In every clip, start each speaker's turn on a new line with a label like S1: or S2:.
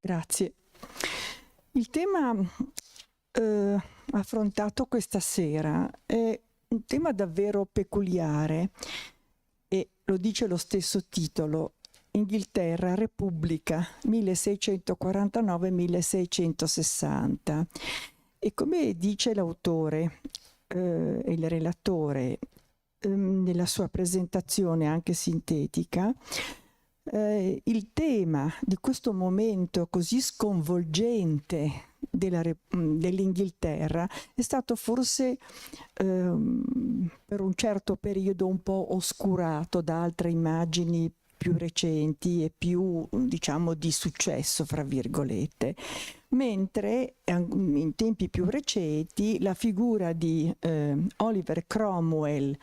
S1: Grazie. Il tema affrontato questa sera è un tema davvero peculiare e lo dice lo stesso titolo: Inghilterra, Repubblica 1649-1660. E come dice l'autore e il relatore nella sua presentazione anche sintetica, il tema di questo momento così sconvolgente dell'Inghilterra è stato forse per un certo periodo un po' oscurato da altre immagini più recenti e più, diciamo, di successo, fra virgolette, mentre in tempi più recenti la figura di Oliver Cromwell,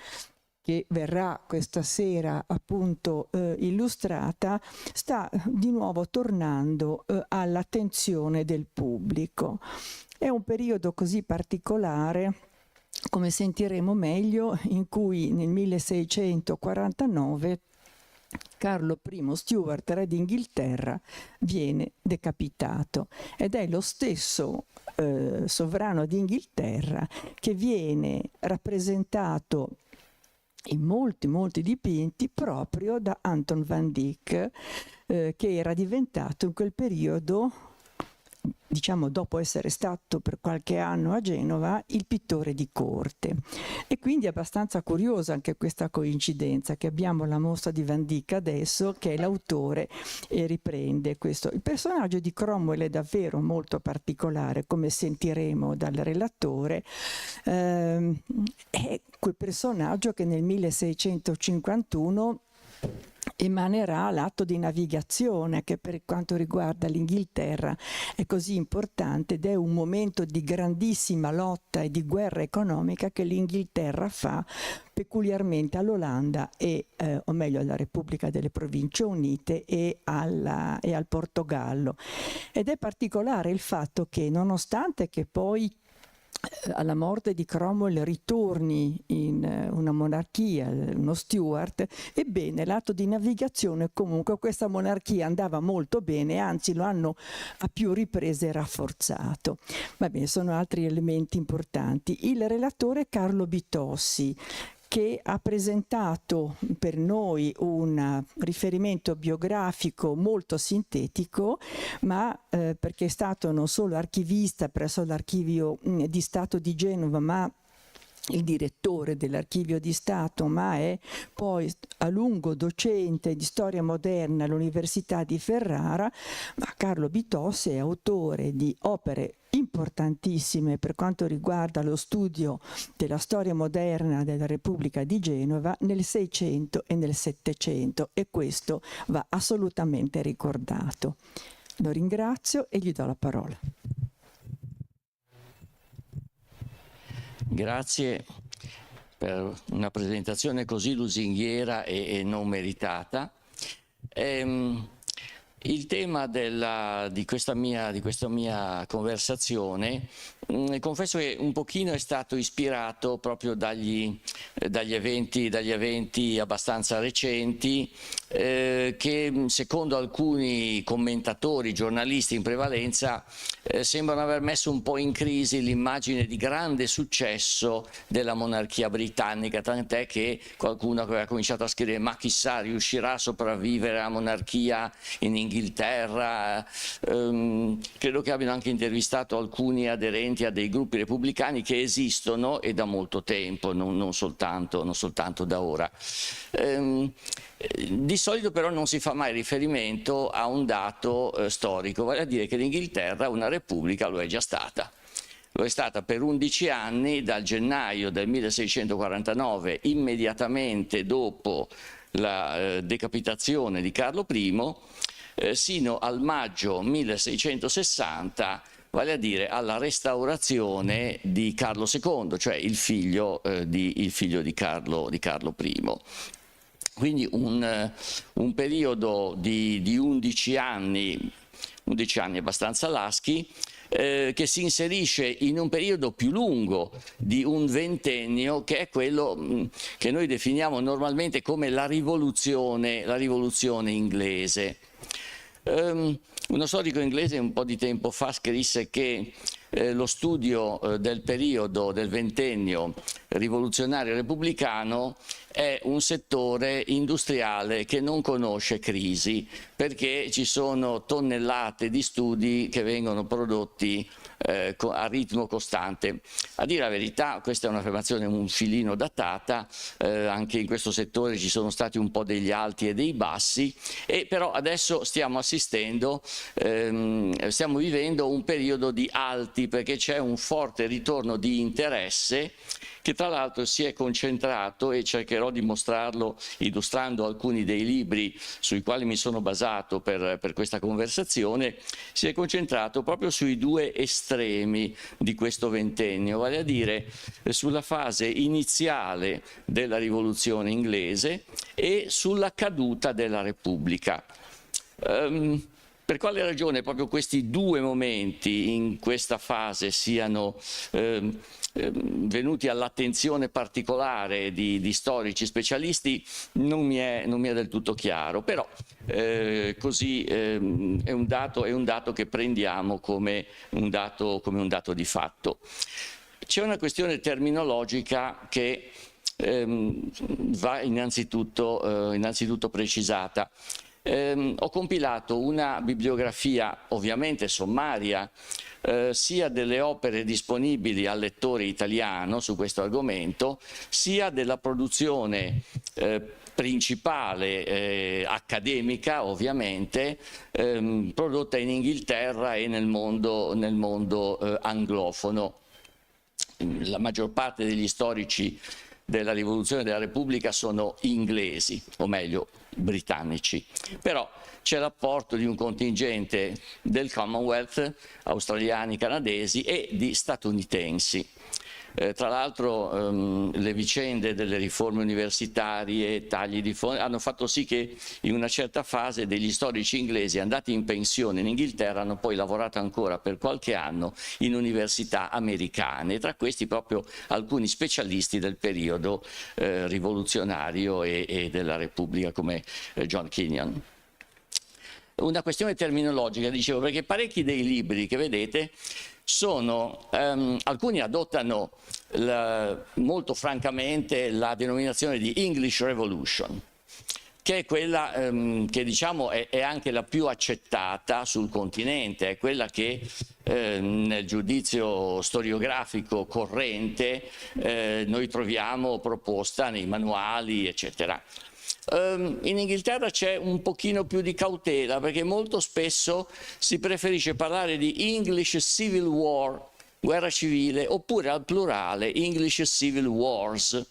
S1: che verrà questa sera appunto illustrata, sta di nuovo tornando all'attenzione del pubblico. È un periodo così particolare, come sentiremo meglio, in cui nel 1649 Carlo I Stuart, re d'Inghilterra, viene decapitato, ed è lo stesso sovrano d'Inghilterra che viene rappresentato in molti dipinti proprio da Anton van Dyck, che era diventato in quel periodo, diciamo dopo essere stato per qualche anno a Genova, il pittore di corte. E quindi è abbastanza curiosa anche questa coincidenza, che abbiamo la mostra di Van Dyck adesso, che è l'autore e riprende questo. Il personaggio di Cromwell è davvero molto particolare, come sentiremo dal relatore. È quel personaggio che nel 1651 emanerà l'atto di navigazione, che per quanto riguarda l'Inghilterra è così importante, ed è un momento di grandissima lotta e di guerra economica che l'Inghilterra fa peculiarmente all'Olanda o meglio alla Repubblica delle Province Unite e al Portogallo. Ed è particolare il fatto che, nonostante che poi alla morte di Cromwell ritorni in una monarchia, uno Stuart, ebbene l'atto di navigazione comunque questa monarchia andava molto bene, anzi lo hanno a più riprese rafforzato. Va bene, sono altri elementi importanti. Il relatore Carlo Bitossi, che ha presentato per noi un riferimento biografico molto sintetico, ma perché è stato non solo archivista presso l'Archivio di Stato di Genova, ma il direttore dell'Archivio di Stato, ma è poi a lungo docente di storia moderna all'Università di Ferrara. Ma Carlo Bitossi è autore di opere importantissime per quanto riguarda lo studio della storia moderna della Repubblica di Genova nel 600 e nel 700, e questo va assolutamente ricordato. Lo ringrazio e gli do la parola.
S2: Grazie per una presentazione così lusinghiera e non meritata. Il tema di questa mia conversazione, confesso che un pochino è stato ispirato proprio dagli eventi abbastanza recenti, che secondo alcuni commentatori, giornalisti in prevalenza, sembrano aver messo un po' in crisi l'immagine di grande successo della monarchia britannica, tant'è che qualcuno aveva cominciato a scrivere: ma chissà, riuscirà a sopravvivere la monarchia in Inghilterra? Credo che abbiano anche intervistato alcuni aderenti a dei gruppi repubblicani che esistono e da molto tempo, non soltanto da ora. Di solito però non si fa mai riferimento a un dato storico, vale a dire che l'Inghilterra una repubblica lo è già stata. Lo è stata per 11 anni, dal gennaio del 1649, immediatamente dopo la decapitazione di Carlo I, sino al maggio 1660, vale a dire alla restaurazione di Carlo II, cioè il figlio di Carlo I. Quindi un periodo di 11 anni abbastanza laschi, che si inserisce in un periodo più lungo di un ventennio, che è quello che noi definiamo normalmente come la rivoluzione inglese. Uno storico inglese un po' di tempo fa scrisse che lo studio del periodo del ventennio rivoluzionario repubblicano è un settore industriale che non conosce crisi, perché ci sono tonnellate di studi che vengono prodotti a ritmo costante. A dire la verità, questa è un'affermazione un filino datata, anche in questo settore ci sono stati un po' degli alti e dei bassi, e però adesso stiamo vivendo un periodo di alti, perché c'è un forte ritorno di interesse che tra l'altro si è concentrato, e cercherò di mostrarlo illustrando alcuni dei libri sui quali mi sono basato per questa conversazione, si è concentrato proprio sui due estremi di questo ventennio, vale a dire sulla fase iniziale della rivoluzione inglese e sulla caduta della Repubblica. Per quale ragione proprio questi due momenti in questa fase siano venuti all'attenzione particolare di storici specialisti non mi è del tutto chiaro, però così è un dato che prendiamo come un dato di fatto. C'è una questione terminologica che va innanzitutto precisata. Ho compilato una bibliografia ovviamente sommaria sia delle opere disponibili al lettore italiano su questo argomento, sia della produzione principale accademica, ovviamente, prodotta in Inghilterra e nel mondo anglofono. La maggior parte degli storici della rivoluzione della Repubblica sono inglesi, o meglio britannici, però c'è l'apporto di un contingente del Commonwealth, australiani, canadesi e di statunitensi. Tra l'altro le vicende delle riforme universitarie, tagli di fondi, hanno fatto sì che in una certa fase degli storici inglesi andati in pensione in Inghilterra hanno poi lavorato ancora per qualche anno in università americane, tra questi proprio alcuni specialisti del periodo rivoluzionario e della Repubblica come John Kenyon. Una questione terminologica, dicevo, perché parecchi dei libri che vedete alcuni adottano molto francamente la denominazione di English Revolution, che è quella che diciamo è anche la più accettata sul continente, è quella che nel giudizio storiografico corrente noi troviamo proposta nei manuali, eccetera. In Inghilterra c'è un pochino più di cautela, perché molto spesso si preferisce parlare di English Civil War, guerra civile, oppure al plurale English Civil Wars.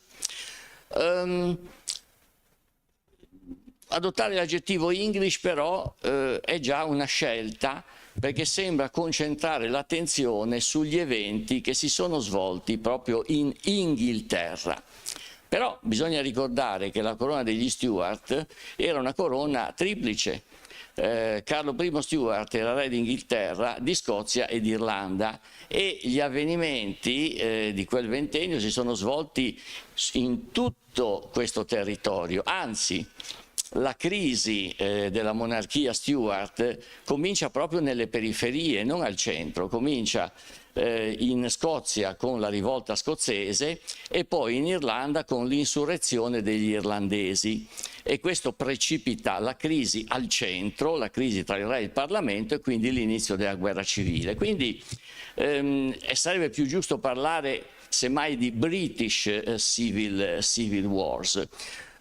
S2: Adottare l'aggettivo English però è già una scelta, perché sembra concentrare l'attenzione sugli eventi che si sono svolti proprio in Inghilterra. Però bisogna ricordare che la corona degli Stuart era una corona triplice. Carlo I Stuart era re d'Inghilterra, di Scozia e di Irlanda, e gli avvenimenti di quel ventennio si sono svolti in tutto questo territorio. Anzi, la crisi della monarchia Stuart comincia proprio nelle periferie, non al centro, comincia in Scozia con la rivolta scozzese e poi in Irlanda con l'insurrezione degli irlandesi, e questo precipita la crisi al centro, la crisi tra il re e il Parlamento, e quindi l'inizio della guerra civile. Quindi sarebbe più giusto parlare semmai di British Civil Wars.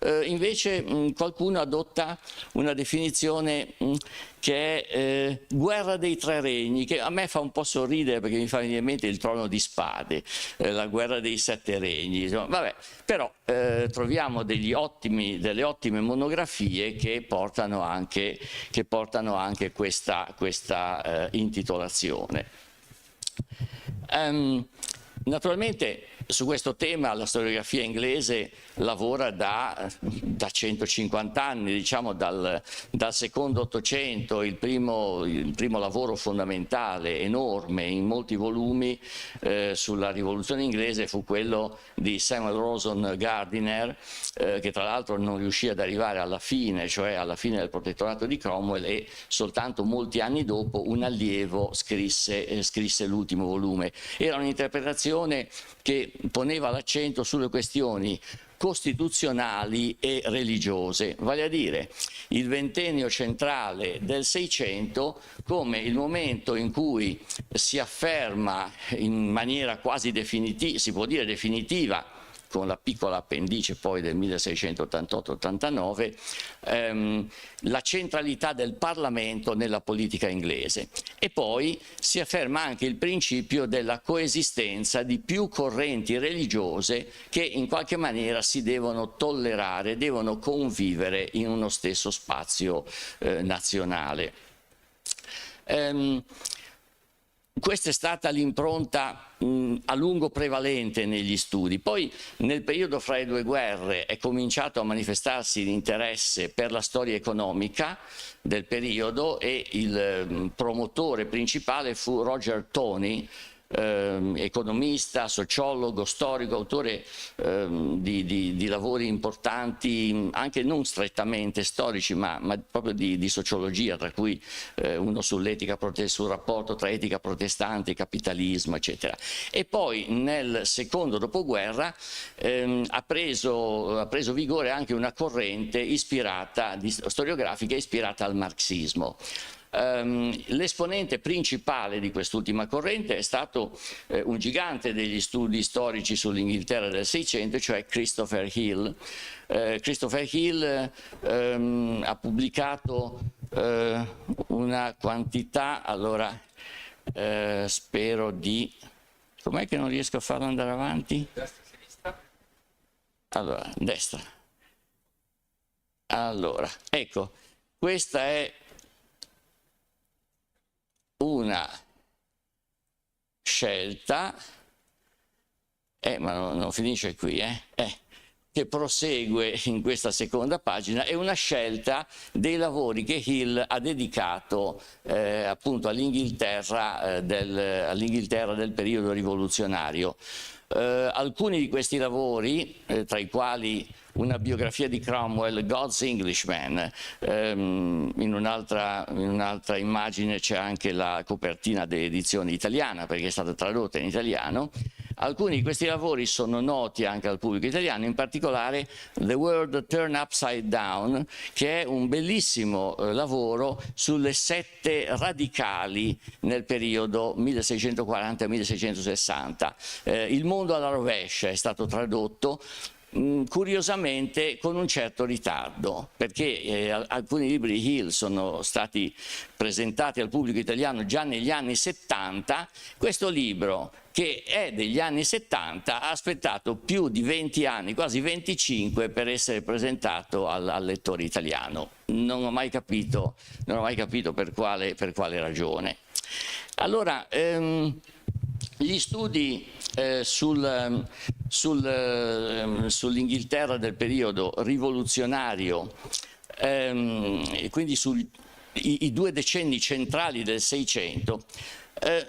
S2: Invece qualcuno adotta una definizione che è guerra dei tre regni, che a me fa un po' sorridere perché mi fa venire in mente il Trono di Spade, la guerra dei sette regni, insomma, vabbè, però troviamo delle ottime monografie che portano anche questa intitolazione. Naturalmente su questo tema la storiografia inglese lavora da 150 anni, diciamo dal secondo Ottocento. Il primo lavoro fondamentale, enorme, in molti volumi sulla rivoluzione inglese fu quello di Samuel Rawson Gardiner, che tra l'altro non riuscì ad arrivare alla fine, cioè alla fine del protettorato di Cromwell, e soltanto molti anni dopo un allievo scrisse l'ultimo volume. Era un'interpretazione che poneva l'accento sulle questioni costituzionali e religiose, vale a dire il ventennio centrale del Seicento come il momento in cui si afferma in maniera quasi definitiva, si può dire definitiva, con la piccola appendice poi del 1688-89, la centralità del Parlamento nella politica inglese. E poi si afferma anche il principio della coesistenza di più correnti religiose che in qualche maniera si devono tollerare, devono convivere in uno stesso spazio nazionale. Questa è stata l'impronta a lungo prevalente negli studi. Poi nel periodo fra le due guerre è cominciato a manifestarsi l'interesse per la storia economica del periodo, e il promotore principale fu Roger Toney, economista, sociologo, storico, autore di lavori importanti, anche non strettamente storici, ma proprio di sociologia, tra cui uno sull'etica, sul rapporto tra etica protestante e capitalismo, eccetera. E poi nel secondo dopoguerra ha preso vigore anche una corrente storiografica ispirata al marxismo. L'esponente principale di quest'ultima corrente è stato un gigante degli studi storici sull'Inghilterra del Seicento, cioè Christopher Hill. Christopher Hill ha pubblicato una quantità, allora spero di... com'è che non riesco a farlo andare avanti? Destra, sinistra? Allora, destra. Allora, ecco, questa è una scelta, ma non finisce qui, che prosegue in questa seconda pagina, è una scelta dei lavori che Hill ha dedicato appunto all'Inghilterra del periodo rivoluzionario. Alcuni di questi lavori, tra i quali una biografia di Cromwell, God's Englishman, in un'altra immagine c'è anche la copertina dell'edizione italiana, perché è stata tradotta in italiano. Alcuni di questi lavori sono noti anche al pubblico italiano, in particolare The World Turned Upside Down, che è un bellissimo lavoro sulle sette radicali nel periodo 1640-1660. Il mondo alla rovescia è stato tradotto, curiosamente con un certo ritardo, perché alcuni libri di Hill sono stati presentati al pubblico italiano già negli anni 70, questo libro, che è degli anni 70, ha aspettato più di 20 anni, quasi 25, per essere presentato al lettore italiano. Non ho mai capito per quale ragione. Allora, gli studi sull'Inghilterra del periodo rivoluzionario, quindi i due decenni centrali del Seicento,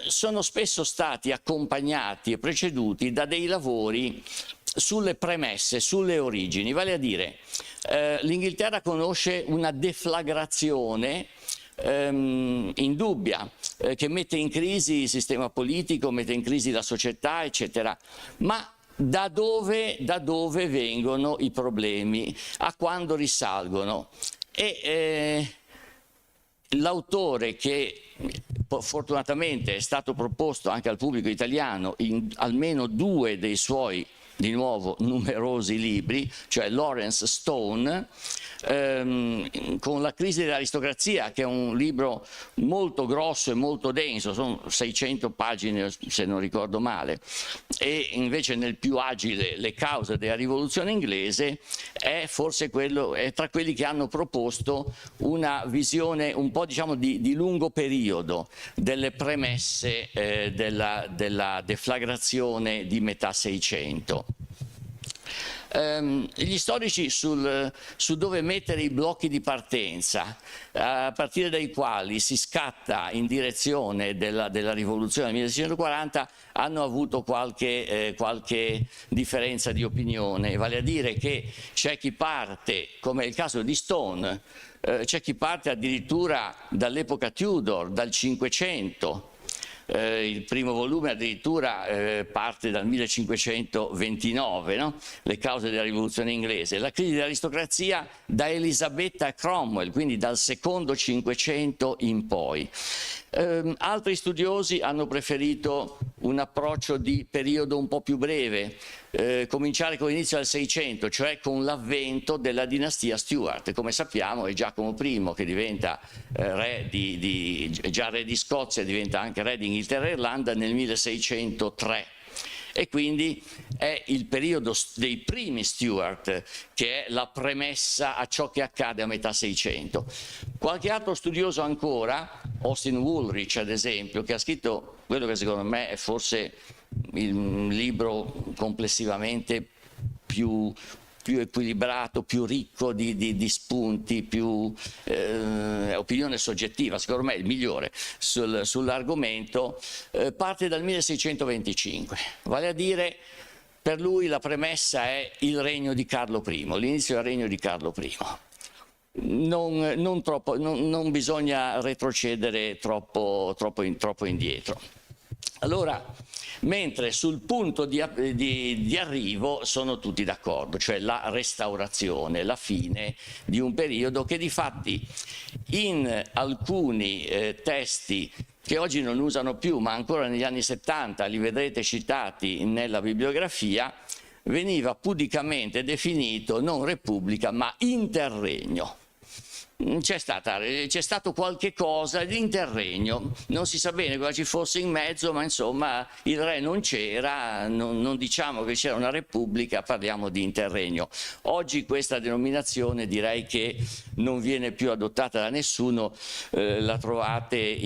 S2: sono spesso stati accompagnati e preceduti da dei lavori sulle premesse, sulle origini, vale a dire l'Inghilterra conosce una deflagrazione indubbia, che mette in crisi il sistema politico, mette in crisi la società, eccetera. Ma da dove vengono i problemi? A quando risalgono? E l'autore, che fortunatamente è stato proposto anche al pubblico italiano in almeno due dei suoi, di nuovo, numerosi libri, cioè Lawrence Stone, con La crisi dell'aristocrazia, che è un libro molto grosso e molto denso, sono 600 pagine se non ricordo male, e invece nel più agile Le cause della rivoluzione inglese è forse è tra quelli che hanno proposto una visione un po' diciamo di lungo periodo delle premesse della deflagrazione di metà Seicento. Gli storici su dove mettere i blocchi di partenza, a partire dai quali si scatta in direzione della rivoluzione del 1640, hanno avuto qualche differenza di opinione, vale a dire che c'è chi parte, come è il caso di Stone, c'è chi parte addirittura dall'epoca Tudor, dal 500. Il primo volume addirittura parte dal 1529, no? Le cause della rivoluzione inglese. La crisi dell'aristocrazia da Elisabetta a Cromwell, quindi dal secondo Cinquecento in poi. Altri studiosi hanno preferito un approccio di periodo un po' più breve, cominciare con l'inizio del Seicento, cioè con l'avvento della dinastia Stuart. Come sappiamo è Giacomo I che diventa già re di Scozia, diventa anche re di Inghilterra e Irlanda nel 1603. E quindi è il periodo dei primi Stuart che è la premessa a ciò che accade a metà Seicento. Qualche altro studioso ancora, Austin Woolrich ad esempio, che ha scritto quello che secondo me è forse il libro complessivamente più equilibrato, più ricco di spunti, più opinione soggettiva, secondo me è il migliore sull'argomento, parte dal 1625, vale a dire per lui la premessa è il regno di Carlo I, l'inizio del regno di Carlo I. Non bisogna retrocedere troppo indietro. Allora, mentre sul punto di arrivo sono tutti d'accordo, cioè la restaurazione, la fine di un periodo che difatti in alcuni testi che oggi non usano più, ma ancora negli anni 70 li vedrete citati nella bibliografia, veniva pudicamente definito non repubblica ma interregno. C'è stato qualche cosa di interregno, non si sa bene cosa ci fosse in mezzo, ma insomma il re non c'era, non diciamo che c'era una repubblica, parliamo di interregno. Oggi questa denominazione direi che non viene più adottata da nessuno, la trovate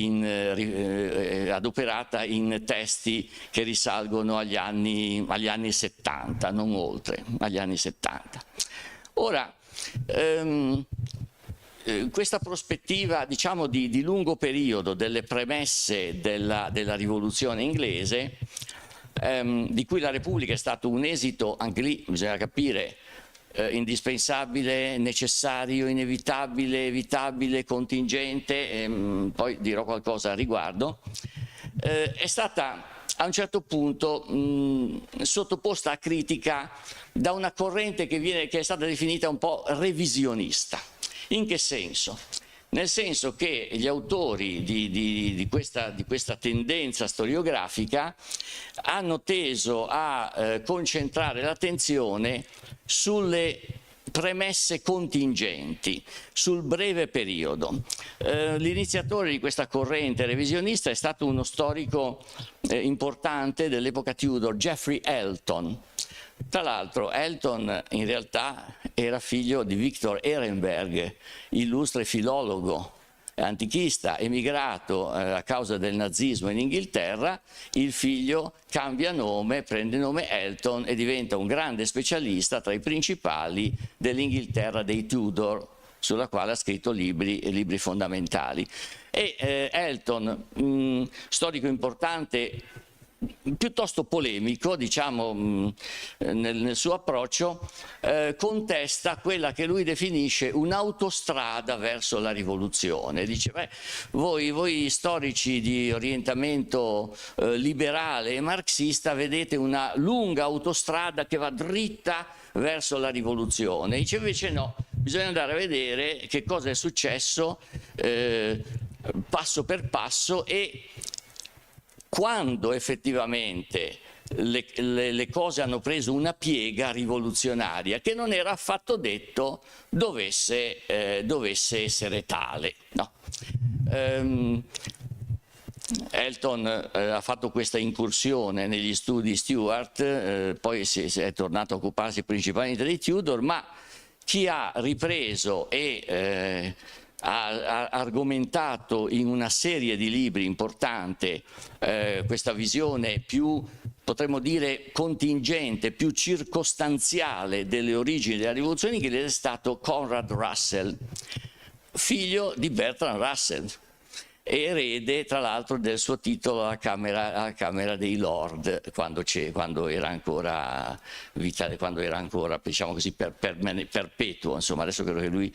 S2: adoperata in testi che risalgono agli anni 70, non oltre, agli anni 70. Ora, questa prospettiva diciamo di lungo periodo delle premesse della rivoluzione inglese, di cui la Repubblica è stato un esito, anche lì bisogna capire, indispensabile, necessario, inevitabile, evitabile, contingente, poi dirò qualcosa a riguardo, è stata a un certo punto sottoposta a critica da una corrente che è stata definita un po' revisionista. In che senso? Nel senso che gli autori di questa tendenza storiografica hanno teso a concentrare l'attenzione sulle premesse contingenti, sul breve periodo. L'iniziatore di questa corrente revisionista è stato uno storico importante dell'epoca Tudor, Geoffrey Elton. Tra l'altro Elton in realtà era figlio di Victor Ehrenberg, illustre filologo antichista, emigrato a causa del nazismo in Inghilterra. Il figlio cambia nome, prende nome Elton e diventa un grande specialista tra i principali dell'Inghilterra dei Tudor, sulla quale ha scritto libri fondamentali. E Elton, storico importante, piuttosto polemico, diciamo, nel suo approccio, contesta quella che lui definisce un'autostrada verso la rivoluzione. Dice, voi storici di orientamento liberale e marxista vedete una lunga autostrada che va dritta verso la rivoluzione. Dice invece no, bisogna andare a vedere che cosa è successo passo per passo e quando effettivamente le cose hanno preso una piega rivoluzionaria che non era affatto detto dovesse essere tale. No. Elton ha fatto questa incursione negli studi Stuart, poi è tornato a occuparsi principalmente dei Tudor, ma chi ha ripreso e ha argomentato in una serie di libri importante questa visione più, potremmo dire, contingente, più circostanziale delle origini della rivoluzione inglese è stato Conrad Russell, figlio di Bertrand Russell e erede tra l'altro del suo titolo alla Camera dei Lord quando era ancora diciamo così perpetuo, insomma. Adesso credo che lui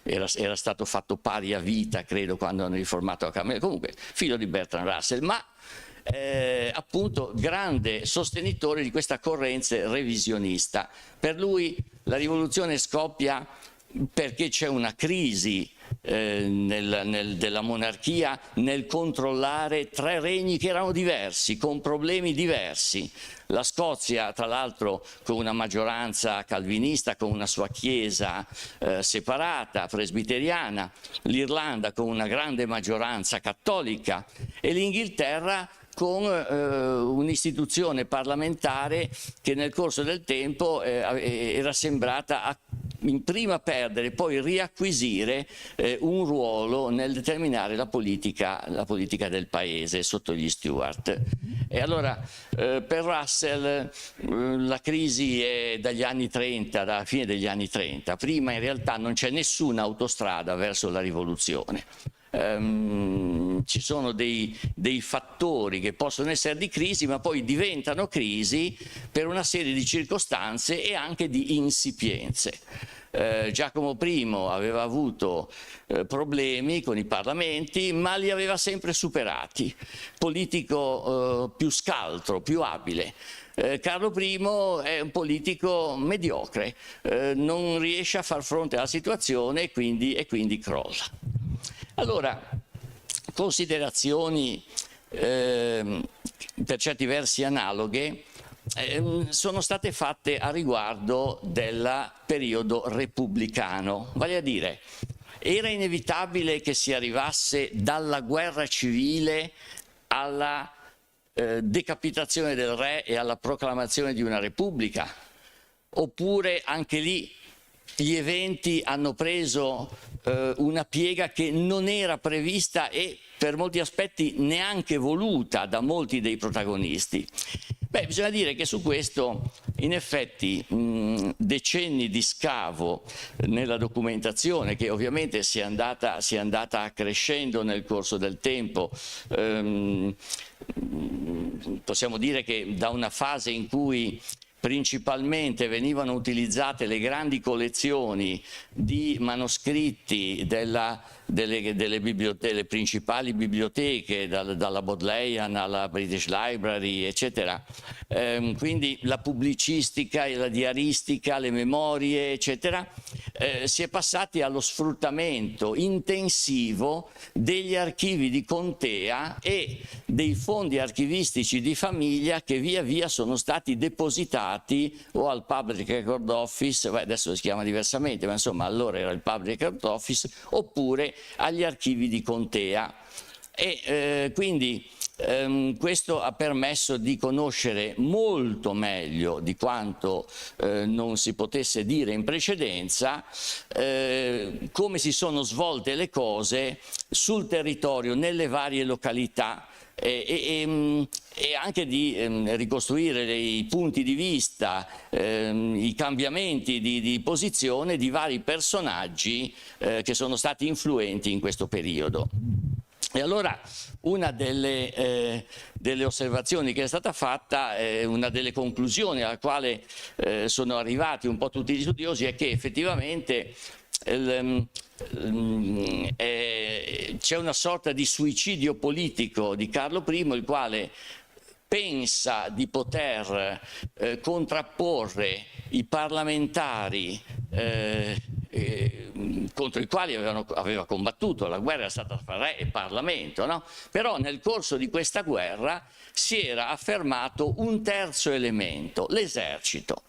S2: era stato fatto pari a vita, credo, quando hanno riformato la Camera. Comunque figlio di Bertrand Russell, ma appunto grande sostenitore di questa corrente revisionista. Per lui la rivoluzione scoppia perché c'è una crisi della monarchia nel controllare tre regni che erano diversi, con problemi diversi. La Scozia, tra l'altro, con una maggioranza calvinista, con una sua chiesa separata, presbiteriana, l'Irlanda con una grande maggioranza cattolica e l'Inghilterra con un'istituzione parlamentare che nel corso del tempo era sembrata in prima perdere, poi riacquisire un ruolo nel determinare la politica del paese sotto gli Stuart. E allora per Russell la crisi è dagli anni 30, dalla fine degli anni 30. Prima in realtà non c'è nessuna autostrada verso la rivoluzione. Ci sono dei fattori che possono essere di crisi, ma poi diventano crisi per una serie di circostanze e anche di insipienze. Giacomo I aveva avuto problemi con i parlamenti, ma li aveva sempre superati. Politico più scaltro, più abile. Carlo I è un politico mediocre, non riesce a far fronte alla situazione e quindi crolla. Allora, considerazioni per certi versi analoghe sono state fatte a riguardo del periodo repubblicano, vale a dire, era inevitabile che si arrivasse dalla guerra civile alla decapitazione del re e alla proclamazione di una repubblica, oppure anche lì gli eventi hanno preso una piega che non era prevista e per molti aspetti neanche voluta da molti dei protagonisti. Beh, bisogna dire che su questo in effetti decenni di scavo nella documentazione, che ovviamente si è andata crescendo nel corso del tempo, possiamo dire che da una fase in cui principalmente venivano utilizzate le grandi collezioni di manoscritti delle principali biblioteche, dalla Bodleian alla British Library, eccetera. Quindi la pubblicistica e la diaristica, le memorie, eccetera, si è passati allo sfruttamento intensivo degli archivi di contea e dei fondi archivistici di famiglia che via via sono stati depositati o al Public Record Office, adesso si chiama diversamente, ma insomma allora era il Public Record Office, oppure agli archivi di contea. E quindi questo ha permesso di conoscere molto meglio di quanto non si potesse dire in precedenza come si sono svolte le cose sul territorio, nelle varie località, e anche di ricostruire i punti di vista, i cambiamenti di posizione di vari personaggi che sono stati influenti in questo periodo. E allora una delle osservazioni che è stata fatta, una delle conclusioni alla quale sono arrivati un po' tutti gli studiosi, è che effettivamente c'è una sorta di suicidio politico di Carlo I, il quale pensa di poter contrapporre i parlamentari contro i quali aveva combattuto. La guerra è stata tra re e Parlamento, no? Però nel corso di questa guerra si era affermato un terzo elemento, l'esercito.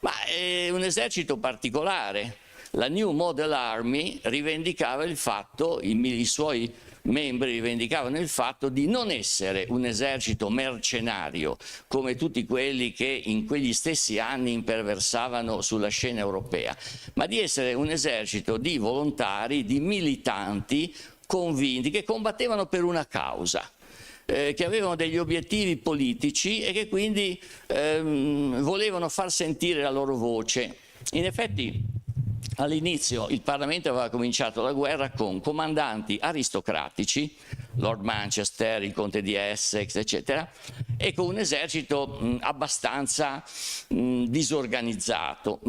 S2: Ma è un esercito particolare. La New Model Army rivendicava il fatto, i suoi membri rivendicavano il fatto di non essere un esercito mercenario come tutti quelli che in quegli stessi anni imperversavano sulla scena europea, ma di essere un esercito di volontari, di militanti convinti che combattevano per una causa. Che avevano degli obiettivi politici e che quindi volevano far sentire la loro voce. In effetti all'inizio il Parlamento aveva cominciato la guerra con comandanti aristocratici, Lord Manchester, il conte di Essex, eccetera, e con un esercito abbastanza disorganizzato,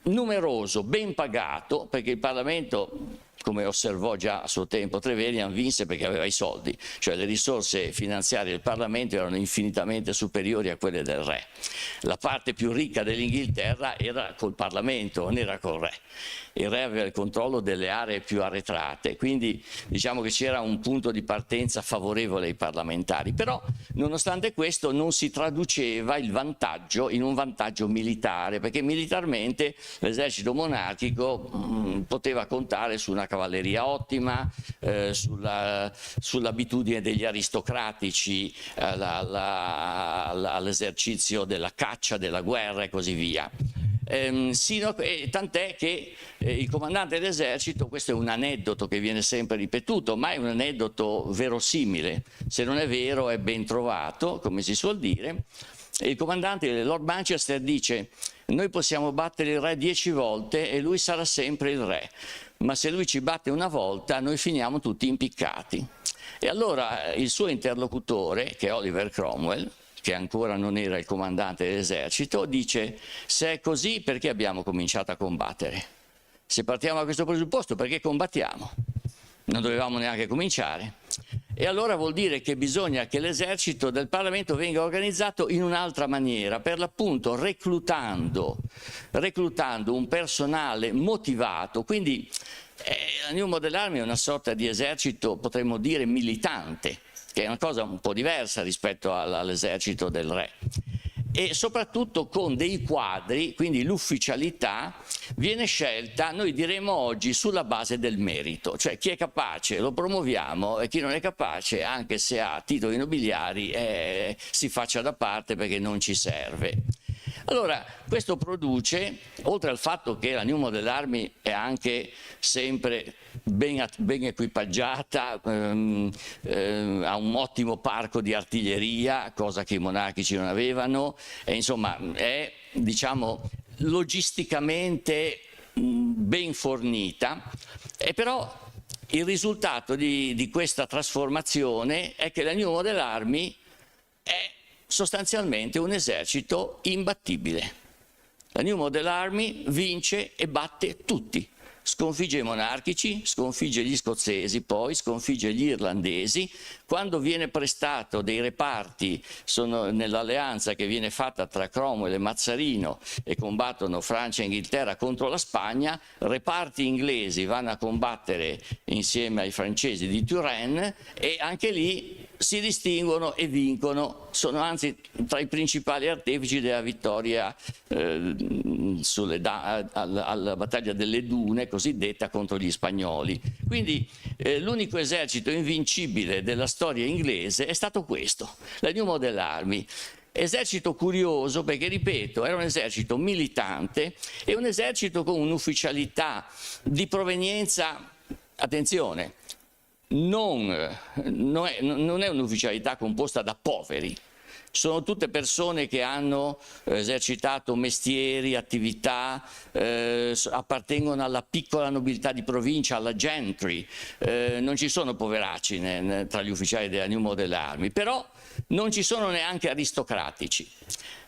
S2: numeroso, ben pagato, perché il Parlamento, come osservò già a suo tempo Trevelyan, vinse perché aveva i soldi, cioè le risorse finanziarie del Parlamento erano infinitamente superiori a quelle del re. La parte più ricca dell'Inghilterra era col Parlamento, non era col re. Il re aveva il controllo delle aree più arretrate, quindi diciamo che c'era un punto di partenza favorevole ai parlamentari, però nonostante questo non si traduceva il vantaggio in un vantaggio militare, perché militarmente l'esercito monarchico poteva contare su una cavalleria ottima, sull'abitudine degli aristocratici all'esercizio della caccia, della guerra e così via. Tant'è che il comandante dell'esercito, questo è un aneddoto che viene sempre ripetuto, ma è un aneddoto verosimile, se non è vero è ben trovato, come si suol dire. Il comandante Lord Manchester dice: noi possiamo battere il re 10 volte e lui sarà sempre il re, ma se lui ci batte una volta noi finiamo tutti impiccati. E allora il suo interlocutore, che è Oliver Cromwell, che ancora non era il comandante dell'esercito, dice: se è così, perché abbiamo cominciato a combattere? Se partiamo da questo presupposto, perché combattiamo? Non dovevamo neanche cominciare. E allora vuol dire che bisogna che l'esercito del Parlamento venga organizzato in un'altra maniera, per l'appunto reclutando un personale motivato. Quindi la New Model Army è una sorta di esercito, potremmo dire, militante, che è una cosa un po' diversa rispetto all'esercito del re, e soprattutto con dei quadri, quindi l'ufficialità viene scelta, noi diremo oggi, sulla base del merito, cioè chi è capace lo promuoviamo e chi non è capace, anche se ha titoli nobiliari, si faccia da parte perché non ci serve. Allora, questo produce, oltre al fatto che la New Model Army è anche sempre ben equipaggiata, ha un ottimo parco di artiglieria, cosa che i monarchici non avevano, e insomma è, diciamo, logisticamente ben fornita, e però il risultato di questa trasformazione è che la New Model Army è sostanzialmente un esercito imbattibile. La New Model Army vince e batte tutti. Sconfigge i monarchici, sconfigge gli scozzesi, poi sconfigge gli irlandesi. Quando viene prestato dei reparti, sono nell'alleanza che viene fatta tra Cromwell e Mazzarino e combattono Francia e Inghilterra contro la Spagna, reparti inglesi vanno a combattere insieme ai francesi di Turenne e anche lì si distinguono e vincono, sono anzi tra i principali artefici della vittoria alla battaglia delle Dune cosiddetta contro gli spagnoli. Quindi l'unico esercito invincibile della storia inglese è stato questo, la New Model Army. Esercito curioso perché, ripeto, era un esercito militante e un esercito con un'ufficialità di provenienza, attenzione, non è un'ufficialità composta da poveri, sono tutte persone che hanno esercitato mestieri, attività, appartengono alla piccola nobiltà di provincia, alla gentry, non ci sono poveracci tra gli ufficiali della New Model Army, però non ci sono neanche aristocratici.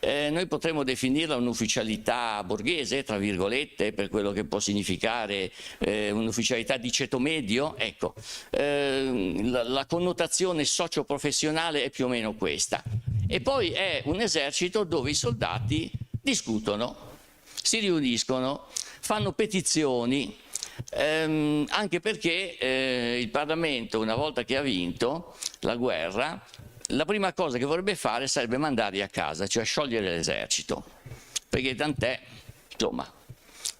S2: Noi potremmo definirla un'ufficialità borghese, tra virgolette, per quello che può significare un'ufficialità di ceto medio. Ecco, la connotazione socio-professionale è più o meno questa. E poi è un esercito dove i soldati discutono, si riuniscono, fanno petizioni, anche perché il Parlamento, una volta che ha vinto la guerra, la prima cosa che vorrebbe fare sarebbe mandarli a casa, cioè sciogliere l'esercito, perché tant'è, insomma,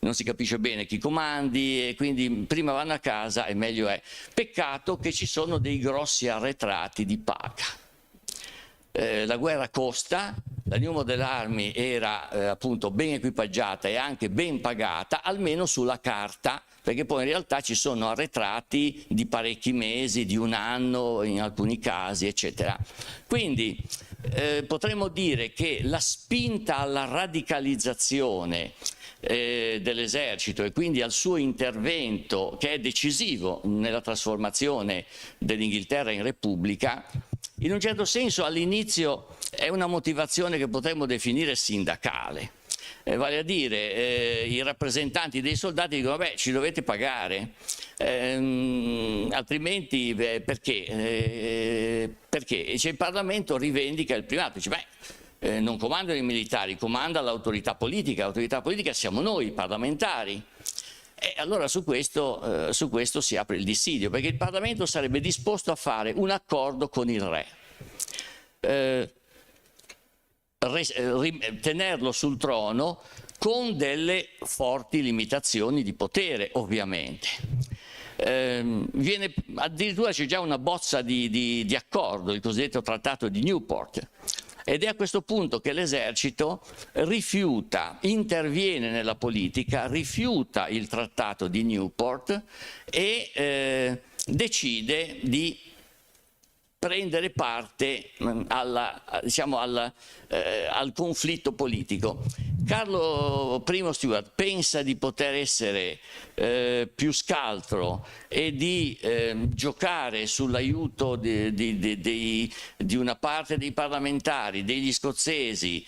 S2: non si capisce bene chi comandi e quindi prima vanno a casa e meglio è. Peccato che ci sono dei grossi arretrati di paga. La guerra costa, la New Model Army era appunto ben equipaggiata e anche ben pagata, almeno sulla carta, perché poi in realtà ci sono arretrati di parecchi mesi, di un anno in alcuni casi, eccetera. Quindi potremmo dire che la spinta alla radicalizzazione dell'esercito e quindi al suo intervento, che è decisivo nella trasformazione dell'Inghilterra in Repubblica, in un certo senso all'inizio è una motivazione che potremmo definire sindacale. Vale a dire, i rappresentanti dei soldati dicono: beh, ci dovete pagare, altrimenti perché? Perché? E il Parlamento rivendica il primato, dice: beh, non comandano i militari, comanda l'autorità politica siamo noi, i parlamentari. E allora su questo si apre il dissidio, perché il Parlamento sarebbe disposto a fare un accordo con il re. Tenerlo sul trono con delle forti limitazioni di potere, ovviamente. Addirittura c'è già una bozza di accordo, il cosiddetto trattato di Newport, ed è a questo punto che l'esercito interviene nella politica, rifiuta il trattato di Newport e decide di prendere parte al conflitto politico. Carlo I Stuart pensa di poter essere più scaltro e di giocare sull'aiuto di una parte dei parlamentari, degli scozzesi,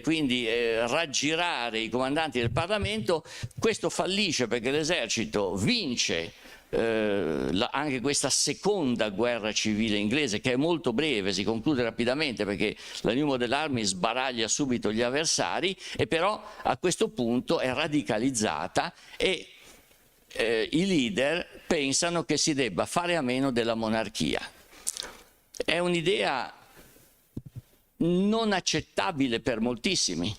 S2: quindi raggirare i comandanti del Parlamento. Questo fallisce perché l'esercito vince anche questa seconda guerra civile inglese, che è molto breve, si conclude rapidamente perché la New Model Army sbaraglia subito gli avversari, e però a questo punto è radicalizzata e i leader pensano che si debba fare a meno della monarchia. È un'idea non accettabile per moltissimi.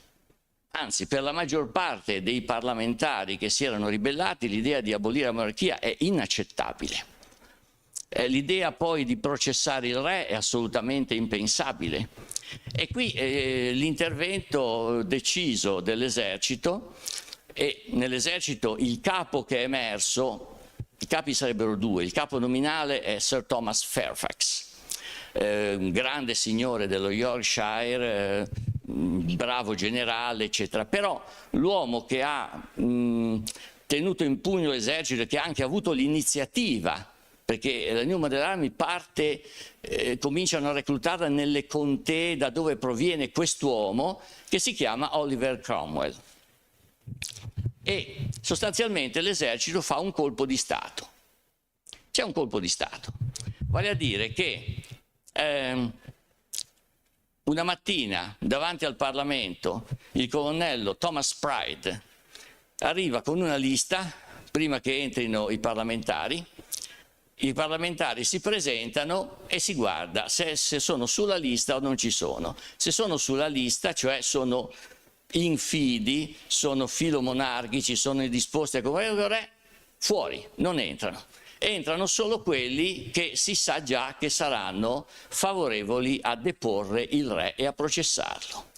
S2: Anzi, per la maggior parte dei parlamentari che si erano ribellati, l'idea di abolire la monarchia è inaccettabile. L'idea poi di processare il re è assolutamente impensabile. E qui l'intervento deciso dell'esercito, e nell'esercito il capo che è emerso, i capi sarebbero due, il capo nominale è Sir Thomas Fairfax, un grande signore dello Yorkshire, bravo generale, eccetera. Però l'uomo che ha tenuto in pugno l'esercito e che ha anche avuto l'iniziativa, perché la New Model Army cominciano a reclutarla nelle contee da dove proviene quest'uomo, che si chiama Oliver Cromwell. E sostanzialmente l'esercito fa un colpo di Stato. C'è un colpo di Stato, vale a dire che una mattina davanti al Parlamento il colonnello Thomas Pride arriva con una lista prima che entrino i parlamentari si presentano e si guarda se sono sulla lista o non ci sono. Se sono sulla lista, cioè sono infidi, sono filomonarchici, sono disposti a governare il re, fuori, non entrano. Entrano solo quelli che si sa già che saranno favorevoli a deporre il re e a processarlo.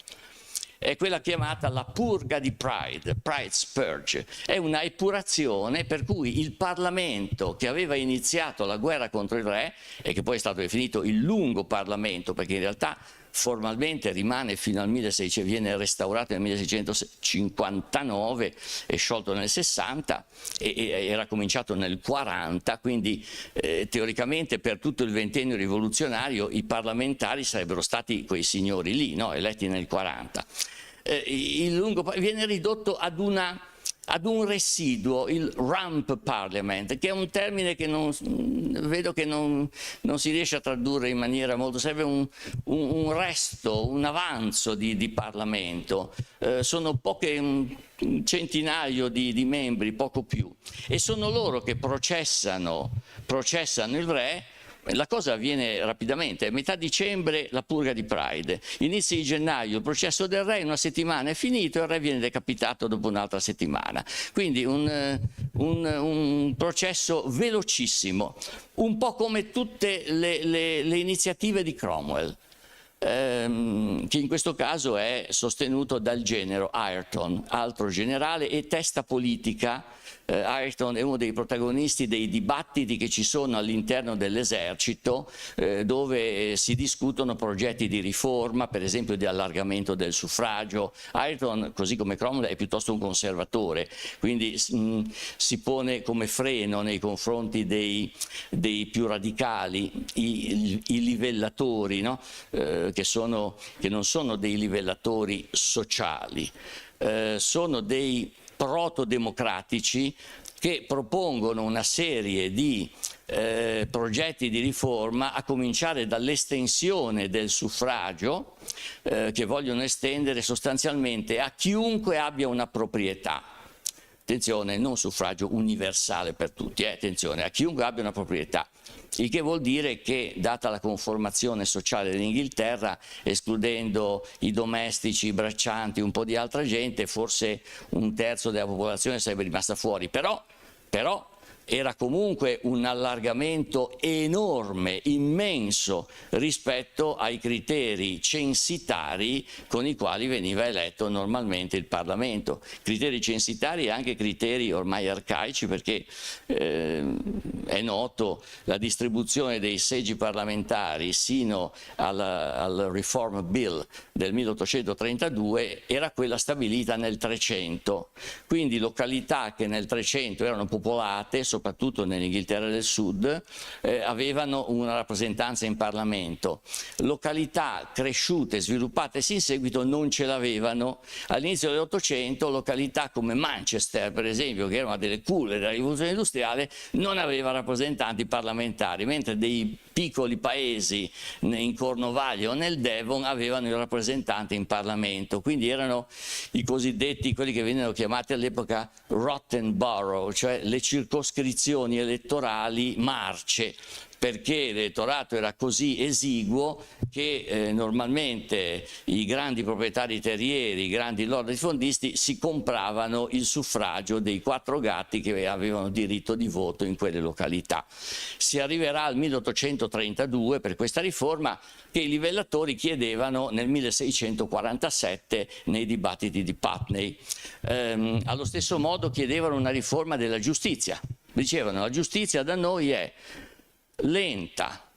S2: È quella chiamata la purga di Pride, Pride's Purge. È una epurazione per cui il Parlamento, che aveva iniziato la guerra contro il re e che poi è stato definito il lungo Parlamento, perché in realtà formalmente rimane fino al 1600, viene restaurato nel 1659 e sciolto nel 60 e era cominciato nel 40, quindi teoricamente per tutto il ventennio rivoluzionario i parlamentari sarebbero stati quei signori lì, no? Eletti nel 40. Viene ridotto ad una ad un residuo, il rump parliament, che è un termine che vedo che non si riesce a tradurre in maniera molto, serve un resto, un avanzo di Parlamento, sono un centinaio di membri, poco più, e sono loro che processano il re. La cosa avviene rapidamente, a metà dicembre la purga di Pride, inizi di gennaio il processo del re, una settimana è finito e il re viene decapitato dopo un'altra settimana. Quindi un processo velocissimo, un po' come tutte le iniziative di Cromwell, che in questo caso è sostenuto dal genero Ayrton, altro generale e testa politica. Ayrton è uno dei protagonisti dei dibattiti che ci sono all'interno dell'esercito, dove si discutono progetti di riforma, per esempio di allargamento del suffragio. Ayrton, così come Cromwell, è piuttosto un conservatore, quindi si pone come freno nei confronti dei più radicali, i livellatori, no? Che non sono dei livellatori sociali, sono dei protodemocratici che propongono una serie di progetti di riforma, a cominciare dall'estensione del suffragio, che vogliono estendere sostanzialmente a chiunque abbia una proprietà. Attenzione, non suffragio universale per tutti, attenzione, a chiunque abbia una proprietà. Il che vuol dire che, data la conformazione sociale dell'Inghilterra, escludendo i domestici, i braccianti, un po' di altra gente, forse un terzo della popolazione sarebbe rimasta fuori, però era comunque un allargamento enorme, immenso, rispetto ai criteri censitari con i quali veniva eletto normalmente il Parlamento. Criteri censitari e anche criteri ormai arcaici, perché è noto la distribuzione dei seggi parlamentari sino al Reform Bill del 1832 era quella stabilita nel 300, quindi località che nel 300 erano popolate, soprattutto nell'Inghilterra del Sud, avevano una rappresentanza in Parlamento. Località cresciute, sviluppatesi in seguito non ce l'avevano. All'inizio dell'Ottocento località come Manchester, per esempio, che era una delle culle della rivoluzione industriale, non aveva rappresentanti parlamentari, mentre dei piccoli paesi in Cornovaglia o nel Devon avevano i rappresentanti in Parlamento. Quindi erano i cosiddetti, quelli che venivano chiamati all'epoca rotten borough, cioè le circoscrizioni elettorali marce, perché l'elettorato era così esiguo che normalmente i grandi proprietari terrieri, i grandi lordifondisti si compravano il suffragio dei 4 gatti che avevano diritto di voto in quelle località. Si arriverà al 1832 per questa riforma che i livellatori chiedevano nel 1647 nei dibattiti di Putney. Allo stesso modo chiedevano una riforma della giustizia. Dicevano: la giustizia da noi è lenta,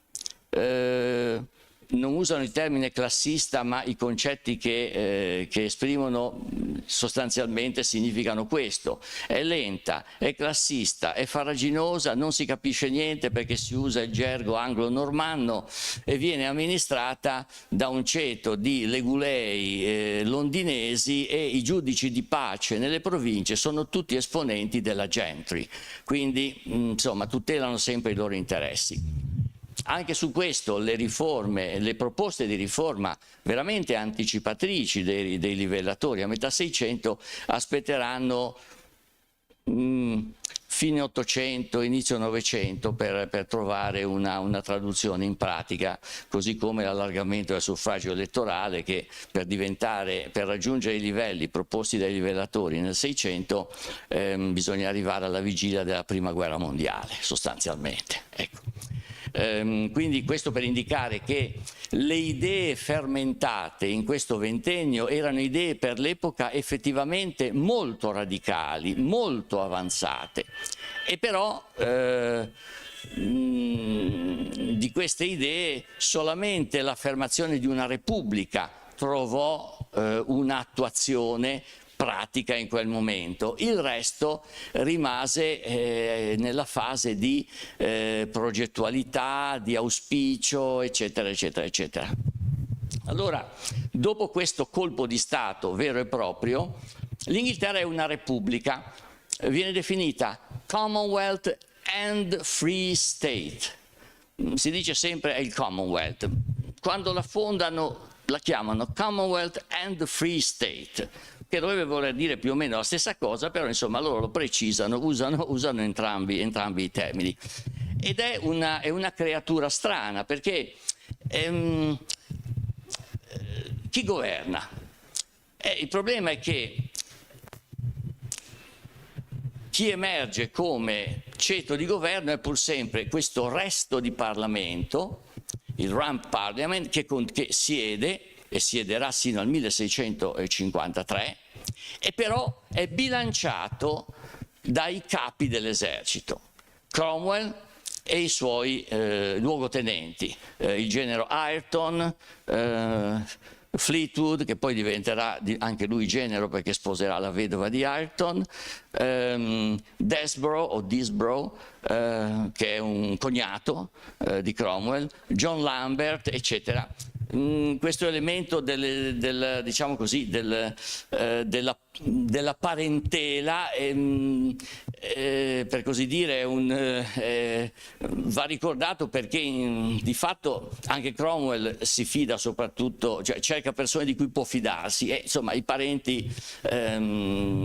S2: non usano il termine classista, ma i concetti che esprimono sostanzialmente significano questo: è lenta, è classista, è farraginosa, non si capisce niente perché si usa il gergo anglo-normanno e viene amministrata da un ceto di legulei londinesi, e i giudici di pace nelle province sono tutti esponenti della gentry, quindi insomma tutelano sempre i loro interessi. Anche su questo le riforme, le proposte di riforma veramente anticipatrici dei livellatori a metà Seicento aspetteranno fine Ottocento, inizio Novecento per trovare una traduzione in pratica, così come l'allargamento del suffragio elettorale, che per raggiungere i livelli proposti dai livellatori nel Seicento bisogna arrivare alla vigilia della Prima Guerra Mondiale, sostanzialmente. Ecco. Quindi questo per indicare che le idee fermentate in questo ventennio erano idee per l'epoca effettivamente molto radicali, molto avanzate, e però di queste idee solamente l'affermazione di una repubblica trovò un'attuazione pratica in quel momento. Il resto rimase nella fase di progettualità, di auspicio, eccetera, eccetera, eccetera. Allora, dopo questo colpo di Stato vero e proprio, l'Inghilterra è una repubblica. viene definita Commonwealth and Free State. Si dice sempre è il Commonwealth. Quando la fondano la chiamano Commonwealth and Free State, che dovrebbe voler dire più o meno la stessa cosa, però insomma loro lo precisano, usano entrambi i termini. Ed è una creatura strana, perché chi governa? Il problema è che chi emerge come ceto di governo è pur sempre questo resto di Parlamento, il Rump Parliament, che siede e siederà sino al 1653, e però è bilanciato dai capi dell'esercito, Cromwell e i suoi luogotenenti, il generale Ayrton, Fleetwood, che poi diventerà anche lui genero perché sposerà la vedova di Ayrton, Disbrough, che è un cognato di Cromwell, John Lambert, eccetera. Questo elemento diciamo così, della parentela, per così dire, va ricordato perché di fatto anche Cromwell si fida soprattutto, cioè cerca persone di cui può fidarsi, e insomma i parenti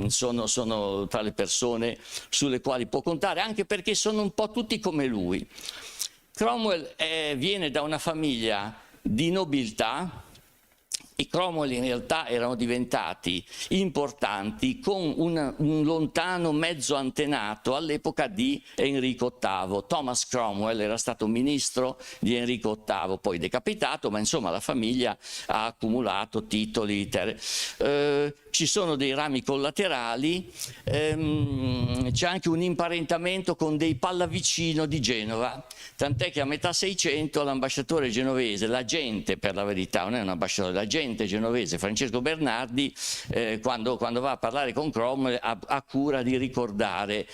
S2: sono tra le persone sulle quali può contare, anche perché sono un po' tutti come lui. Cromwell viene da una famiglia di nobiltà. I Cromwell in realtà erano diventati importanti con un lontano mezzo antenato all'epoca di Enrico VIII. Thomas Cromwell era stato ministro di Enrico VIII, poi decapitato, ma insomma la famiglia ha accumulato titoli. Ci sono dei rami collaterali, c'è anche un imparentamento con dei Pallavicino di Genova, tant'è che a metà Seicento l'ambasciatore genovese, l'agente per la verità, non è un ambasciatore, l'agente genovese Francesco Bernardi, quando va a parlare con Cromwell ha cura di ricordare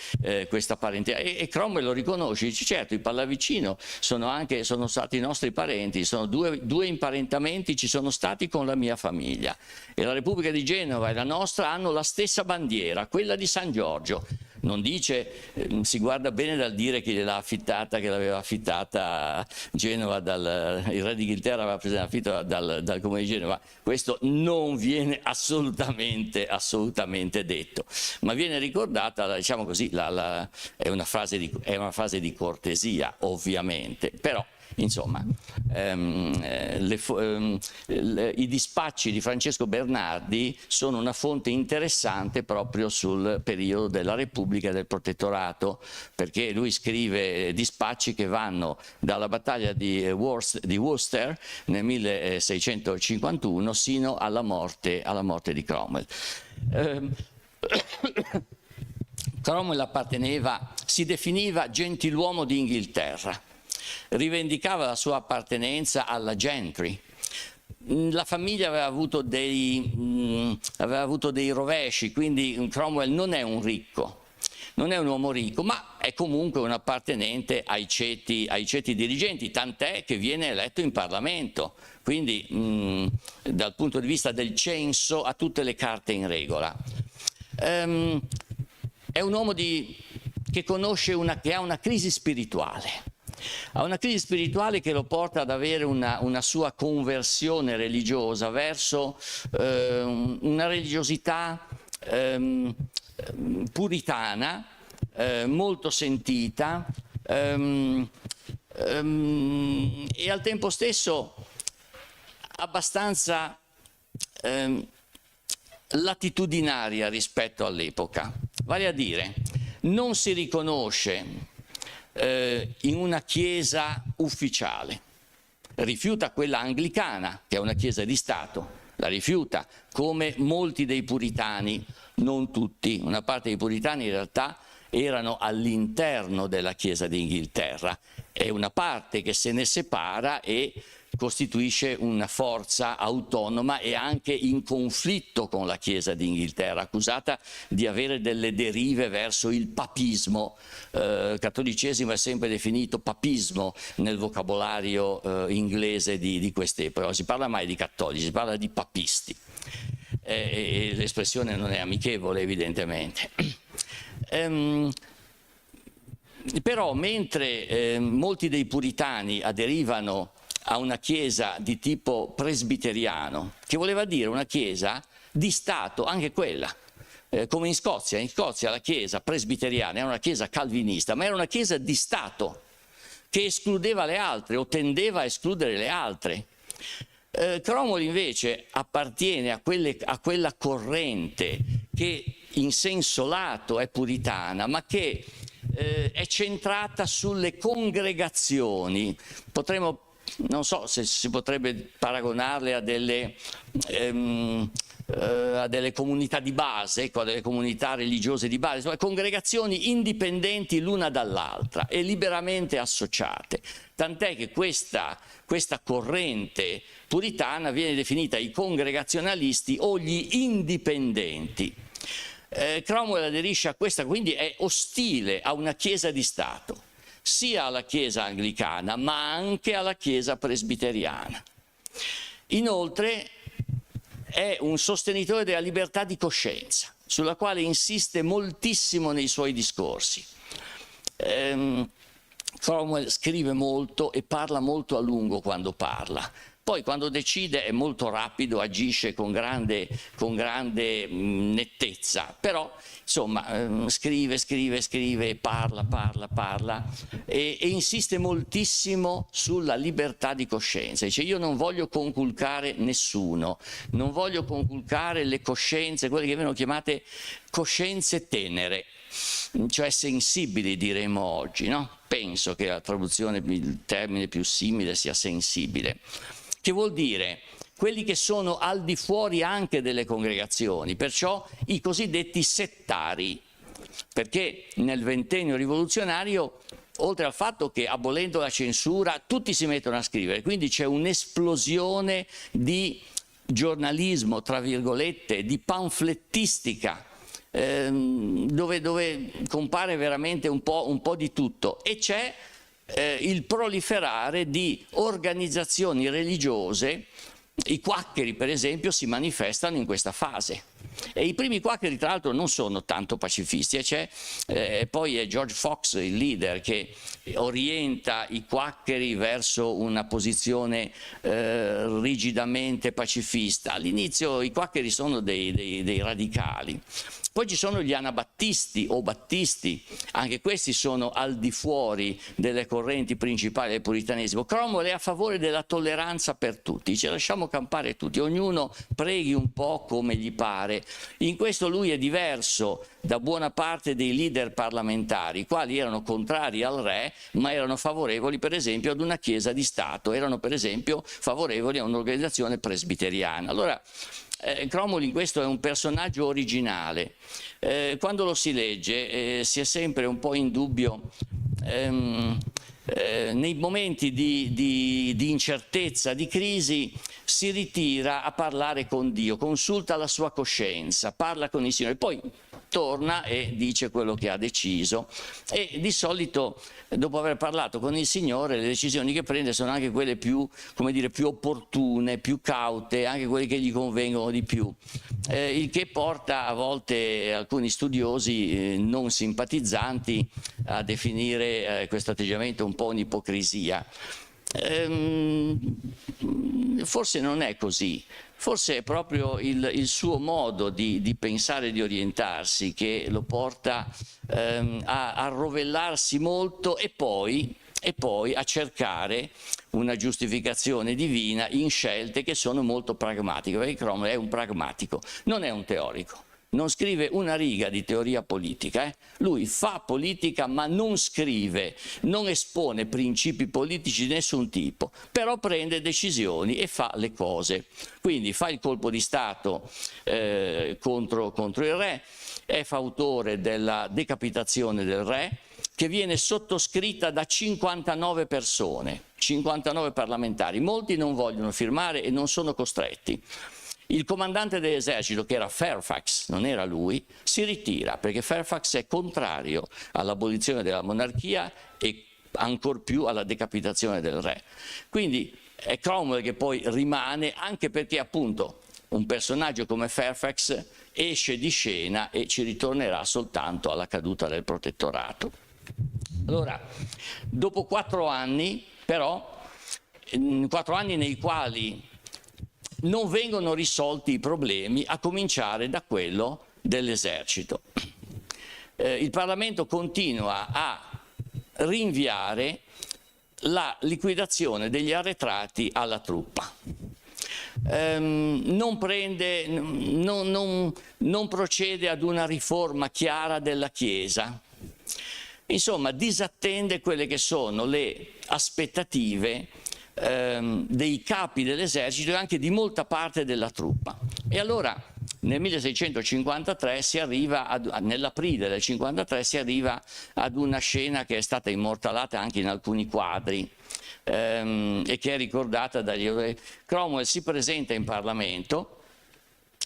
S2: questa parentela, e Cromwell lo riconosce, dice certo i Pallavicino sono stati i nostri parenti, sono due imparentamenti ci sono stati con la mia famiglia, e la Repubblica di Genova e la nostra hanno la stessa bandiera, quella di San Giorgio. Non dice, si guarda bene dal dire che l'aveva affittata Genova, il re d'Inghilterra aveva preso l'affitto dal comune di Genova. Questo non viene assolutamente detto, ma viene ricordata, diciamo così, è una frase di cortesia, ovviamente, però insomma, i dispacci di Francesco Bernardi sono una fonte interessante proprio sul periodo della Repubblica e del Protettorato, perché lui scrive dispacci che vanno dalla battaglia di Worcester nel 1651 sino alla morte di Cromwell. Cromwell si definiva gentiluomo di Inghilterra, rivendicava la sua appartenenza alla gentry. La famiglia aveva avuto dei rovesci, quindi Cromwell non è un ricco, non è un uomo ricco, ma è comunque un appartenente ai ceti dirigenti, tant'è che viene eletto in Parlamento, quindi dal punto di vista del censo ha tutte le carte in regola. È un uomo che ha una crisi spirituale. Ha una crisi spirituale che lo porta ad avere una sua conversione religiosa verso una religiosità puritana, molto sentita, e al tempo stesso abbastanza latitudinaria rispetto all'epoca. Vale a dire, non si riconosce in una chiesa ufficiale, rifiuta quella anglicana, che è una chiesa di Stato, la rifiuta, come molti dei puritani, non tutti, una parte dei puritani in realtà erano all'interno della Chiesa d'Inghilterra, è una parte che se ne separa e costituisce una forza autonoma e anche in conflitto con la Chiesa d'Inghilterra, accusata di avere delle derive verso il papismo. Cattolicesimo è sempre definito papismo nel vocabolario inglese di quest'epoca, non si parla mai di cattolici, si parla di papisti, e l'espressione non è amichevole evidentemente. Però mentre molti dei puritani aderivano a una chiesa di tipo presbiteriano, che voleva dire una chiesa di Stato, anche quella, come in Scozia la chiesa presbiteriana era una chiesa calvinista, ma era una chiesa di Stato che escludeva le altre o tendeva a escludere le altre. Cromwell invece appartiene a quella corrente che in senso lato è puritana, ma che è centrata sulle congregazioni. Potremmo, non so se si potrebbe paragonarle a delle comunità di base, ecco, a delle comunità religiose di base, insomma, congregazioni indipendenti l'una dall'altra e liberamente associate. Tant'è che questa corrente puritana viene definita i congregazionalisti o gli indipendenti. Cromwell aderisce a questa, quindi è ostile a una chiesa di Stato, sia alla chiesa anglicana ma anche alla chiesa presbiteriana. Inoltre è un sostenitore della libertà di coscienza, sulla quale insiste moltissimo nei suoi discorsi. Cromwell scrive molto e parla molto a lungo quando parla. Poi quando decide è molto rapido, agisce con grande nettezza, però insomma scrive, parla e insiste moltissimo sulla libertà di coscienza. Dice: io non voglio conculcare nessuno, non voglio conculcare le coscienze, quelle che vengono chiamate coscienze tenere, cioè sensibili diremmo oggi, no? Penso che la traduzione, il termine più simile sia sensibile. Che vuol dire quelli che sono al di fuori anche delle congregazioni, perciò i cosiddetti settari, perché nel ventennio rivoluzionario, oltre al fatto che abolendo la censura tutti si mettono a scrivere, quindi c'è un'esplosione di giornalismo, tra virgolette, di panflettistica, dove compare veramente un po' di tutto, e c'è il proliferare di organizzazioni religiose. I quaccheri, per esempio, si manifestano in questa fase. E i primi quaccheri, tra l'altro, non sono tanto pacifisti, poi è George Fox, il leader, che orienta i quaccheri verso una posizione rigidamente pacifista. All'inizio i quaccheri sono dei radicali. Poi ci sono gli anabattisti o battisti, anche questi sono al di fuori delle correnti principali del puritanesimo. Cromwell è a favore della tolleranza per tutti, dice: lasciamo campare tutti, ognuno preghi un po' come gli pare. In questo lui è diverso da buona parte dei leader parlamentari, i quali erano contrari al re, ma erano favorevoli per esempio ad una chiesa di Stato, erano per esempio favorevoli a un'organizzazione presbiteriana. Allora, Cromwell in questo è un personaggio originale. Quando lo si legge si è sempre un po' in dubbio. Nei momenti di incertezza, di crisi, si ritira a parlare con Dio, consulta la sua coscienza, parla con il Signore, poi torna e dice quello che ha deciso, e di solito dopo aver parlato con il Signore le decisioni che prende sono anche quelle più, come dire, più opportune, più caute, anche quelle che gli convengono di più, il che porta a volte alcuni studiosi non simpatizzanti a definire questo atteggiamento un po' un'ipocrisia. Forse non è così, forse è proprio il suo modo di pensare e di orientarsi che lo porta a rovellarsi molto e poi a cercare una giustificazione divina in scelte che sono molto pragmatiche, perché Cromwell è un pragmatico, non è un teorico. Non scrive una riga di teoria politica, Lui fa politica ma non scrive, non espone principi politici di nessun tipo, però prende decisioni e fa le cose. Quindi fa il colpo di Stato contro il re, è fautore della decapitazione del re, che viene sottoscritta da 59 persone, 59 parlamentari. Molti non vogliono firmare e non sono costretti. Il comandante dell'esercito, che era Fairfax, non era lui, si ritira perché Fairfax è contrario all'abolizione della monarchia e ancor più alla decapitazione del re. Quindi è Cromwell che poi rimane, anche perché appunto un personaggio come Fairfax esce di scena e ci ritornerà soltanto alla caduta del protettorato. Allora, dopo 4 anni, però, 4 anni nei quali non vengono risolti i problemi, a cominciare da quello dell'esercito. Il Parlamento continua a rinviare la liquidazione degli arretrati alla truppa. Non procede ad una riforma chiara della Chiesa. Insomma, disattende quelle che sono le aspettative dei capi dell'esercito e anche di molta parte della truppa. E allora nel 1653 si arriva, nell'aprile del 53 si arriva ad una scena che è stata immortalata anche in alcuni quadri e che è ricordata dagli... Cromwell si presenta in Parlamento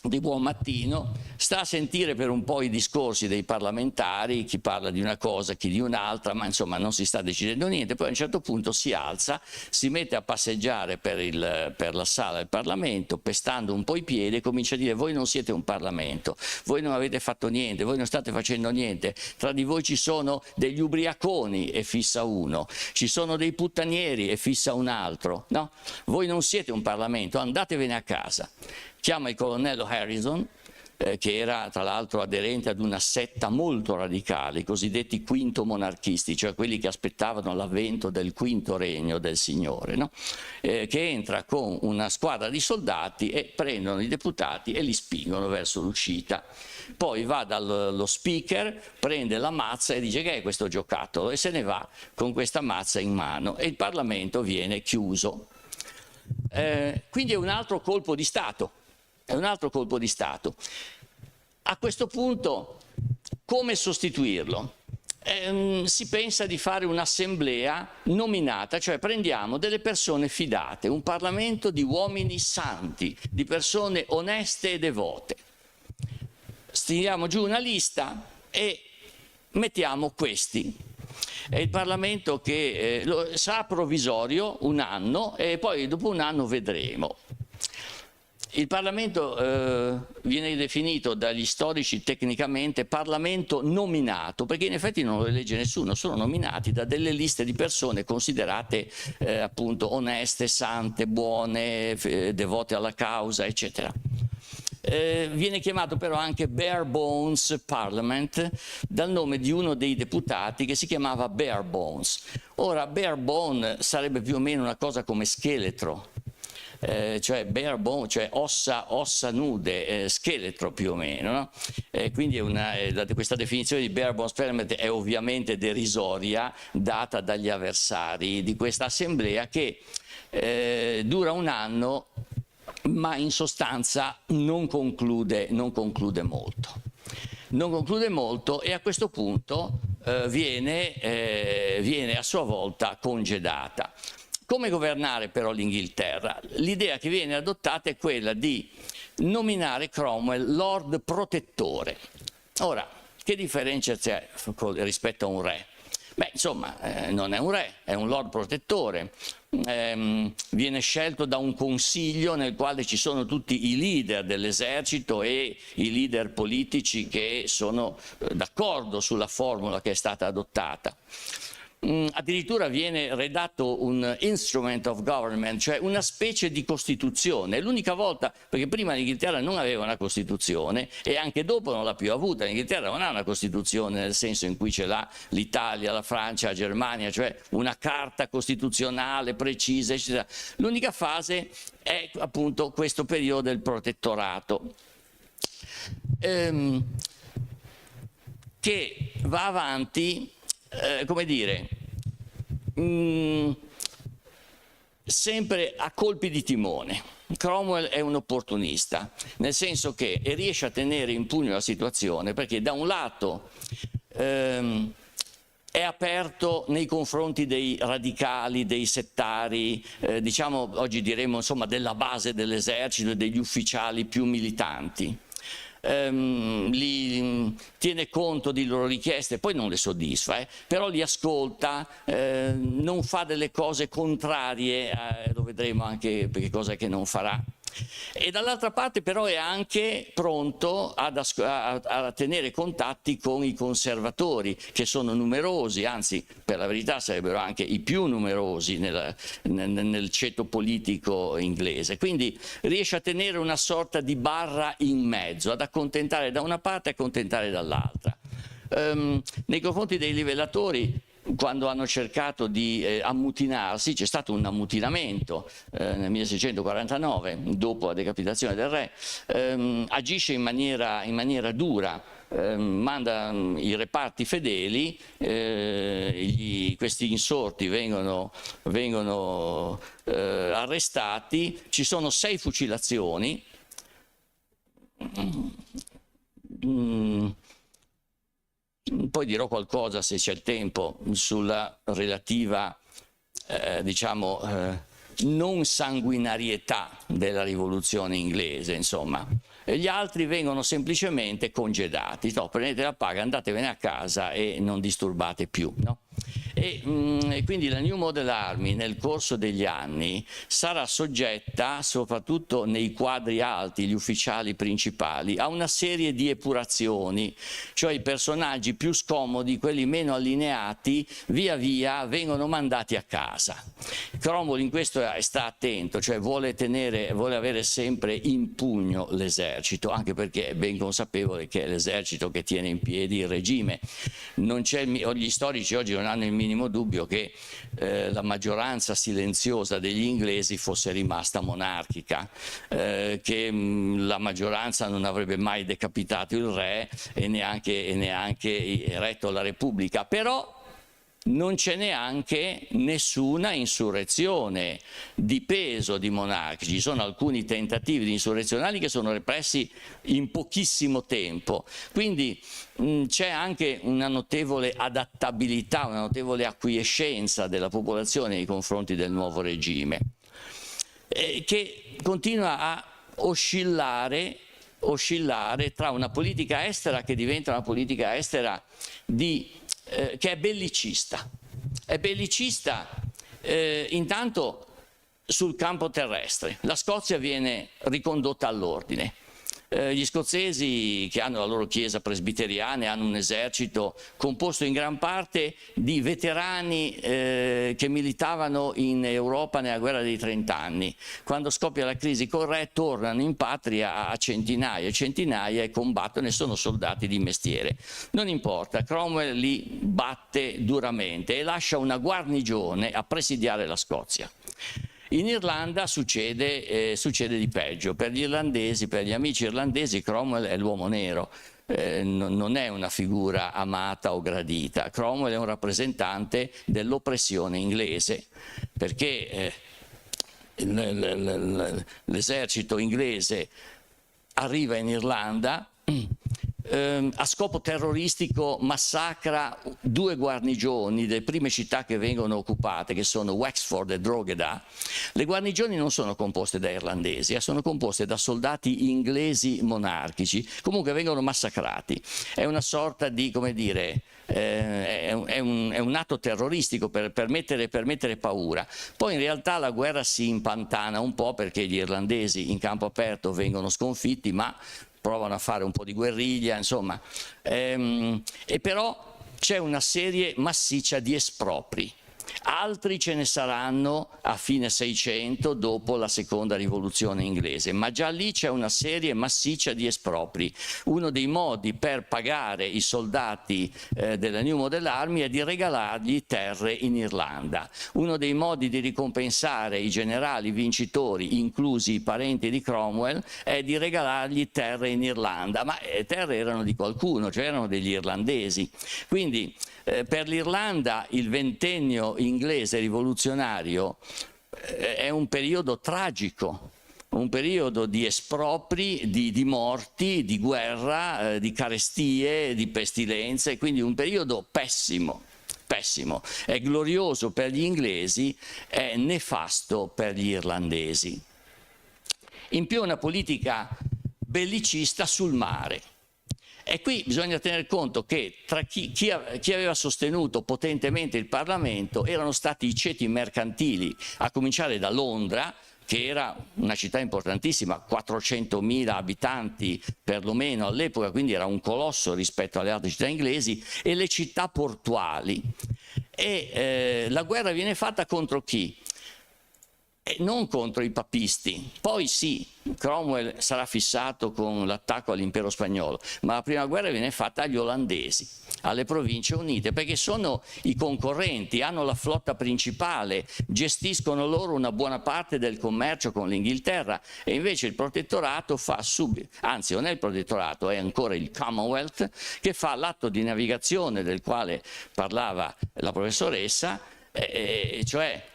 S2: di buon mattino, sta a sentire per un po' i discorsi dei parlamentari, chi parla di una cosa, chi di un'altra, ma insomma non si sta decidendo niente. Poi a un certo punto si alza, si mette a passeggiare per la sala del Parlamento, pestando un po' i piedi, e comincia a dire: voi non siete un Parlamento, voi non avete fatto niente, voi non state facendo niente, tra di voi ci sono degli ubriaconi e fissa uno, ci sono dei puttanieri e fissa un altro, no? Voi non siete un Parlamento, andatevene a casa. Chiama il colonnello Harrison, che era tra l'altro aderente ad una setta molto radicale, i cosiddetti quinto monarchisti, cioè quelli che aspettavano l'avvento del quinto regno del Signore, no? Che entra con una squadra di soldati e prendono i deputati e li spingono verso l'uscita. Poi va dallo speaker, prende la mazza e dice: che è questo giocattolo? E se ne va con questa mazza in mano e il Parlamento viene chiuso. Quindi è un altro colpo di Stato. È un altro colpo di Stato. A questo punto, come sostituirlo? Si pensa di fare un'assemblea nominata, cioè prendiamo delle persone fidate, un Parlamento di uomini santi, di persone oneste e devote. Stiliamo giù una lista e mettiamo questi. È il Parlamento che sarà provvisorio un anno e poi dopo un anno vedremo. Il Parlamento viene definito dagli storici tecnicamente Parlamento nominato, perché in effetti non lo elegge nessuno, sono nominati da delle liste di persone considerate appunto oneste, sante, buone, devote alla causa, eccetera. Viene chiamato però anche Bare Bones Parliament dal nome di uno dei deputati che si chiamava Bare Bones. Ora, bare bone sarebbe più o meno una cosa come scheletro. Cioè bare bone, cioè ossa nude, scheletro più o meno, no? Quindi questa definizione di bare bones parliament è ovviamente derisoria, data dagli avversari di questa assemblea, che dura un anno, ma in sostanza non conclude molto. Non conclude molto e a questo punto viene a sua volta congedata. Come governare però l'Inghilterra? L'idea che viene adottata è quella di nominare Cromwell Lord Protettore. Ora, che differenza c'è rispetto a un re? Beh, insomma, non è un re, è un Lord Protettore. Viene scelto da un consiglio nel quale ci sono tutti i leader dell'esercito e i leader politici che sono d'accordo sulla formula che è stata adottata. Addirittura viene redatto un instrument of government, cioè una specie di Costituzione. È l'unica volta, perché prima l'Inghilterra non aveva una Costituzione e anche dopo non l'ha più avuta. L'Inghilterra non ha una Costituzione nel senso in cui ce l'ha l'Italia, la Francia, la Germania, cioè una carta costituzionale precisa, eccetera. L'unica fase è appunto questo periodo del protettorato, che va avanti, come dire, sempre a colpi di timone. Cromwell è un opportunista, nel senso che riesce a tenere in pugno la situazione perché da un lato è aperto nei confronti dei radicali, dei settari, diciamo oggi diremmo insomma della base dell'esercito e degli ufficiali più militanti. Li tiene conto di loro richieste, poi non le soddisfa, però li ascolta, non fa delle cose contrarie, lo vedremo anche perché cosa che non farà. E dall'altra parte però è anche pronto a tenere contatti con i conservatori, che sono numerosi, anzi per la verità sarebbero anche i più numerosi nel ceto politico inglese. Quindi riesce a tenere una sorta di barra in mezzo, ad accontentare da una parte e accontentare dall'altra. Nei confronti dei livellatori, quando hanno cercato di ammutinarsi, c'è stato un ammutinamento nel 1649, dopo la decapitazione del re, agisce in maniera dura, manda i reparti fedeli, questi insorti vengono arrestati, ci sono 6 fucilazioni. Poi dirò qualcosa, se c'è il tempo, sulla relativa non sanguinarietà della rivoluzione inglese, insomma. E gli altri vengono semplicemente congedati. No, prendete la paga, andatevene a casa e non disturbate più, no? E quindi la New Model Army nel corso degli anni sarà soggetta, soprattutto nei quadri alti, gli ufficiali principali, a una serie di epurazioni, cioè i personaggi più scomodi, quelli meno allineati, via via vengono mandati a casa. Cromwell in questo sta attento, cioè vuole avere sempre in pugno l'esercito, anche perché è ben consapevole che è l'esercito che tiene in piedi il regime. Gli storici oggi non hanno il minimo dubbio che la maggioranza silenziosa degli inglesi fosse rimasta monarchica, che la maggioranza non avrebbe mai decapitato il re e neanche retto la Repubblica, però non c'è neanche nessuna insurrezione di peso di monarchi. Ci sono alcuni tentativi di insurrezionali che sono repressi in pochissimo tempo, quindi c'è anche una notevole adattabilità, una notevole acquiescenza della popolazione nei confronti del nuovo regime, che continua a oscillare tra una politica estera che diventa una politica estera che è bellicista. È bellicista intanto sul campo terrestre. La Scozia viene ricondotta all'ordine. Gli scozzesi, che hanno la loro chiesa presbiteriana, hanno un esercito composto in gran parte di veterani che militavano in Europa nella guerra dei 30 anni. Quando scoppia la crisi col re tornano in patria a centinaia e centinaia e combattono e sono soldati di mestiere. Non importa, Cromwell li batte duramente e lascia una guarnigione a presidiare la Scozia. In Irlanda succede di peggio. Per gli irlandesi, per gli amici irlandesi, Cromwell è l'uomo nero, non è una figura amata o gradita. Cromwell è un rappresentante dell'oppressione inglese, perché l'esercito inglese arriva in Irlanda, a scopo terroristico massacra 2 guarnigioni delle prime città che vengono occupate, che sono Wexford e Drogheda. Le guarnigioni non sono composte da irlandesi, sono composte da soldati inglesi monarchici, comunque vengono massacrati. È una sorta di, come dire, è un atto terroristico per mettere paura. Poi in realtà la guerra si impantana un po' perché gli irlandesi in campo aperto vengono sconfitti, ma provano a fare un po' di guerriglia, insomma, e però c'è una serie massiccia di espropri. Altri ce ne saranno a fine 600 dopo la seconda rivoluzione inglese, ma già lì c'è una serie massiccia di espropri. Uno dei modi per pagare i soldati della New Model Army è di regalargli terre in Irlanda. Uno dei modi di ricompensare i generali vincitori, inclusi i parenti di Cromwell, è di regalargli terre in Irlanda, ma terre erano di qualcuno, cioè erano degli irlandesi. Quindi per l'Irlanda il ventennio inglese rivoluzionario è un periodo tragico, un periodo di espropri, di morti, di guerra, di carestie, di pestilenze, quindi un periodo pessimo. Pessimo. È glorioso per gli inglesi, è nefasto per gli irlandesi. In più una politica bellicista sul mare. E qui bisogna tener conto che tra chi aveva sostenuto potentemente il Parlamento erano stati i ceti mercantili, a cominciare da Londra, che era una città importantissima, 400.000 abitanti perlomeno all'epoca, quindi era un colosso rispetto alle altre città inglesi, e le città portuali. E la guerra viene fatta contro chi? Non contro i papisti. Poi sì, Cromwell sarà fissato con l'attacco all'impero spagnolo, ma la prima guerra viene fatta agli olandesi, alle Province Unite, perché sono i concorrenti, hanno la flotta principale, gestiscono loro una buona parte del commercio con l'Inghilterra, e invece il protettorato fa subito, anzi non è il protettorato, è ancora il Commonwealth, che fa l'atto di navigazione del quale parlava la professoressa, cioè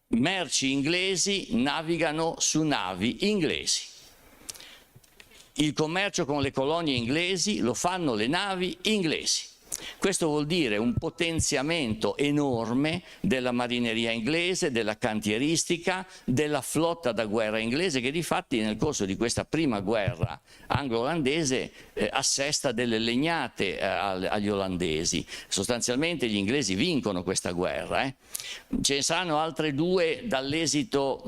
S2: merci inglesi navigano su navi inglesi. Il commercio con le colonie inglesi lo fanno le navi inglesi. Questo vuol dire un potenziamento enorme della marineria inglese, della cantieristica, della flotta da guerra inglese, che difatti nel corso di questa prima guerra anglo-olandese assesta delle legnate agli olandesi. Sostanzialmente gli inglesi vincono questa guerra. Ce ne saranno altre due dall'esito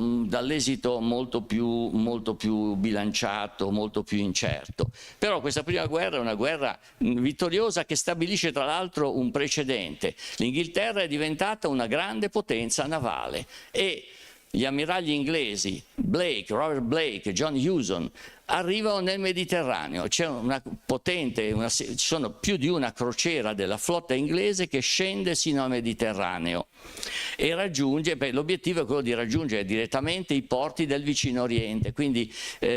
S2: molto più bilanciato, molto più incerto. Però questa prima guerra è una guerra vittoriosa che stabilisce tra l'altro un precedente. L'Inghilterra è diventata una grande potenza navale e gli ammiragli inglesi Blake, Robert Blake, John Hewson arrivano nel Mediterraneo. C'è ci sono più di una crociera della flotta inglese che scende sino al Mediterraneo e l'obiettivo è quello di raggiungere direttamente i porti del vicino Oriente, quindi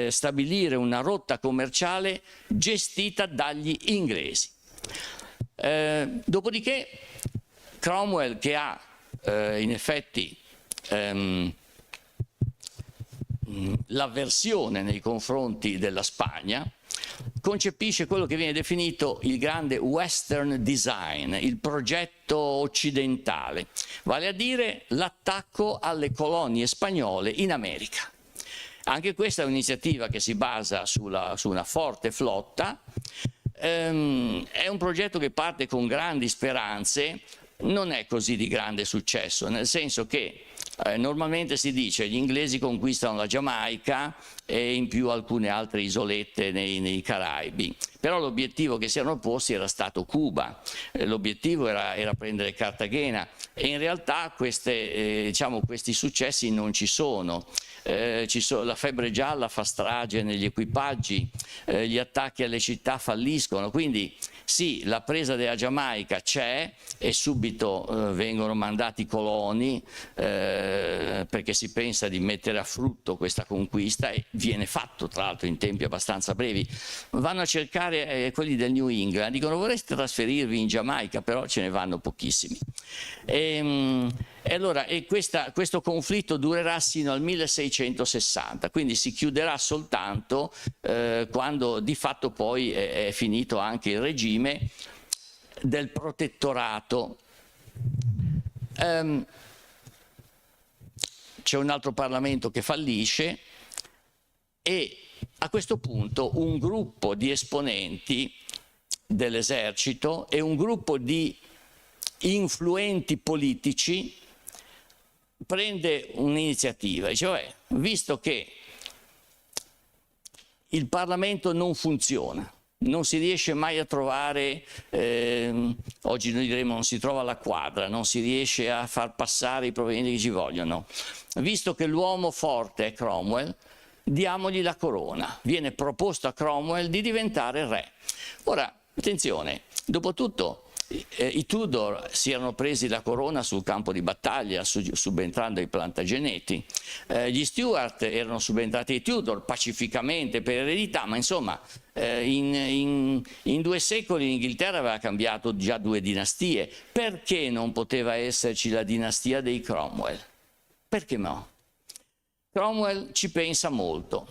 S2: stabilire una rotta commerciale gestita dagli inglesi. Dopodiché Cromwell, che ha in effetti l'avversione nei confronti della Spagna, concepisce quello che viene definito il grande Western Design, il progetto occidentale, vale a dire l'attacco alle colonie spagnole in America. Anche questa è un'iniziativa che si basa su una forte flotta. È un progetto che parte con grandi speranze, non è così di grande successo, nel senso che normalmente si dice gli inglesi conquistano la Giamaica e in più alcune altre isolette nei Caraibi, però l'obiettivo che si erano posti era stato Cuba, l'obiettivo era prendere Cartagena e in realtà questi successi non ci sono. La febbre gialla fa strage negli equipaggi, gli attacchi alle città falliscono, quindi sì, la presa della Giamaica c'è e subito vengono mandati coloni perché si pensa di mettere a frutto questa conquista e viene fatto tra l'altro in tempi abbastanza brevi. Vanno a cercare quelli del New England, dicono vorreste trasferirvi in Giamaica, però ce ne vanno pochissimi. Questo conflitto durerà sino al 1660, quindi si chiuderà soltanto quando di fatto poi è finito anche il regime del protettorato. C'è un altro Parlamento che fallisce e a questo punto un gruppo di esponenti dell'esercito e un gruppo di influenti politici prende un'iniziativa, cioè visto che il Parlamento non funziona, non si riesce mai a trovare, oggi noi diremmo non si trova la quadra, non si riesce a far passare i provvedimenti che ci vogliono, visto che l'uomo forte è Cromwell, diamogli la corona. Viene proposto a Cromwell di diventare re. Ora, attenzione, dopo tutto i Tudor si erano presi la corona sul campo di battaglia, subentrando ai Plantageneti. Gli Stuart erano subentrati ai Tudor pacificamente per eredità, ma insomma in 2 secoli l'Inghilterra aveva cambiato già 2 dinastie. Perché non poteva esserci la dinastia dei Cromwell? Perché no? Cromwell ci pensa molto.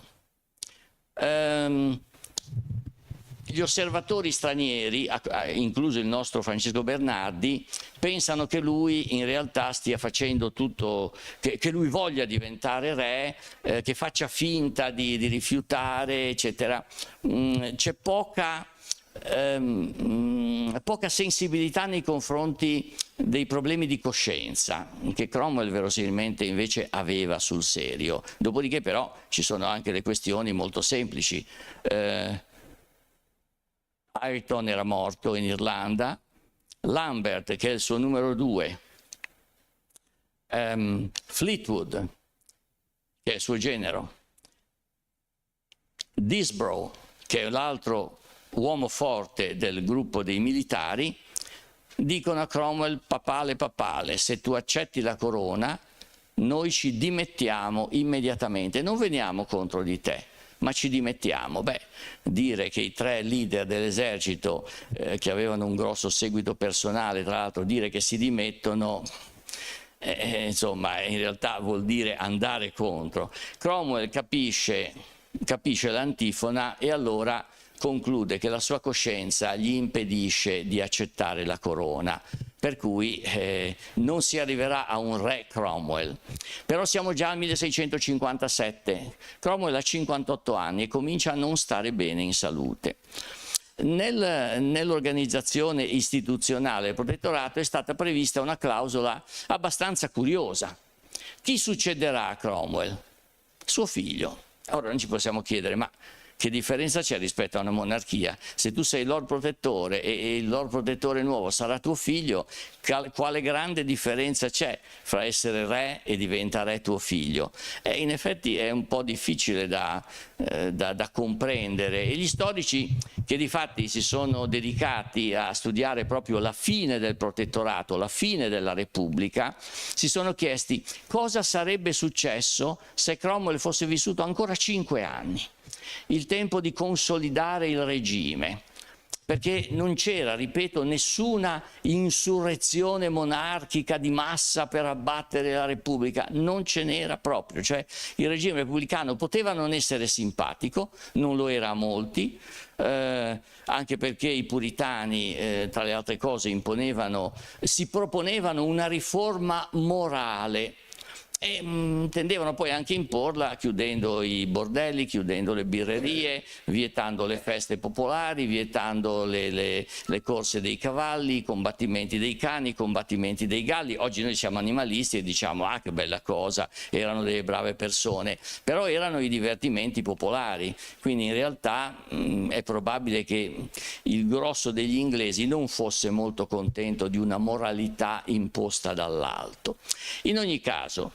S2: Gli osservatori stranieri, incluso il nostro Francesco Bernardi, pensano che lui in realtà stia facendo tutto, che lui voglia diventare re, che faccia finta di rifiutare, eccetera. C'è poca poca sensibilità nei confronti dei problemi di coscienza che Cromwell verosimilmente invece aveva sul serio. Dopodiché però ci sono anche le questioni molto semplici. Ayrton era morto in Irlanda, Lambert, che è il suo numero 2, Fleetwood, che è il suo genero, Disbrow, che è l'altro uomo forte del gruppo dei militari, dicono a Cromwell: papale, se tu accetti la corona, noi ci dimettiamo immediatamente, non veniamo contro di te, ma ci dimettiamo. Beh, dire che i 3 leader dell'esercito, che avevano un grosso seguito personale, tra l'altro, dire che si dimettono, insomma, in realtà vuol dire andare contro. Cromwell capisce l'antifona e allora conclude che la sua coscienza gli impedisce di accettare la corona, per cui non si arriverà a un re Cromwell. Però siamo già al 1657, Cromwell ha 58 anni e comincia a non stare bene in salute. Nell'organizzazione istituzionale del protettorato è stata prevista una clausola abbastanza curiosa. Chi succederà a Cromwell? Suo figlio. Ora non ci possiamo chiedere, ma che differenza c'è rispetto a una monarchia? Se tu sei Lord Protettore e il Lord Protettore nuovo sarà tuo figlio, quale grande differenza c'è fra essere re e diventare tuo figlio? In effetti è un po' difficile da comprendere, e gli storici che difatti si sono dedicati a studiare proprio la fine del protettorato, la fine della Repubblica, si sono chiesti cosa sarebbe successo se Cromwell fosse vissuto ancora 5 anni. Il tempo di consolidare il regime, perché non c'era, ripeto, nessuna insurrezione monarchica di massa per abbattere la Repubblica, non ce n'era proprio, cioè il regime repubblicano poteva non essere simpatico, non lo era a molti, anche perché i puritani, tra le altre cose, si proponevano una riforma morale, e tendevano poi anche a imporla chiudendo i bordelli, chiudendo le birrerie, vietando le feste popolari, vietando le corse dei cavalli, i combattimenti dei cani, i combattimenti dei galli. Oggi noi siamo animalisti e diciamo: ah, che bella cosa, erano delle brave persone, però erano i divertimenti popolari, quindi in realtà è probabile che il grosso degli inglesi non fosse molto contento di una moralità imposta dall'alto. In ogni caso,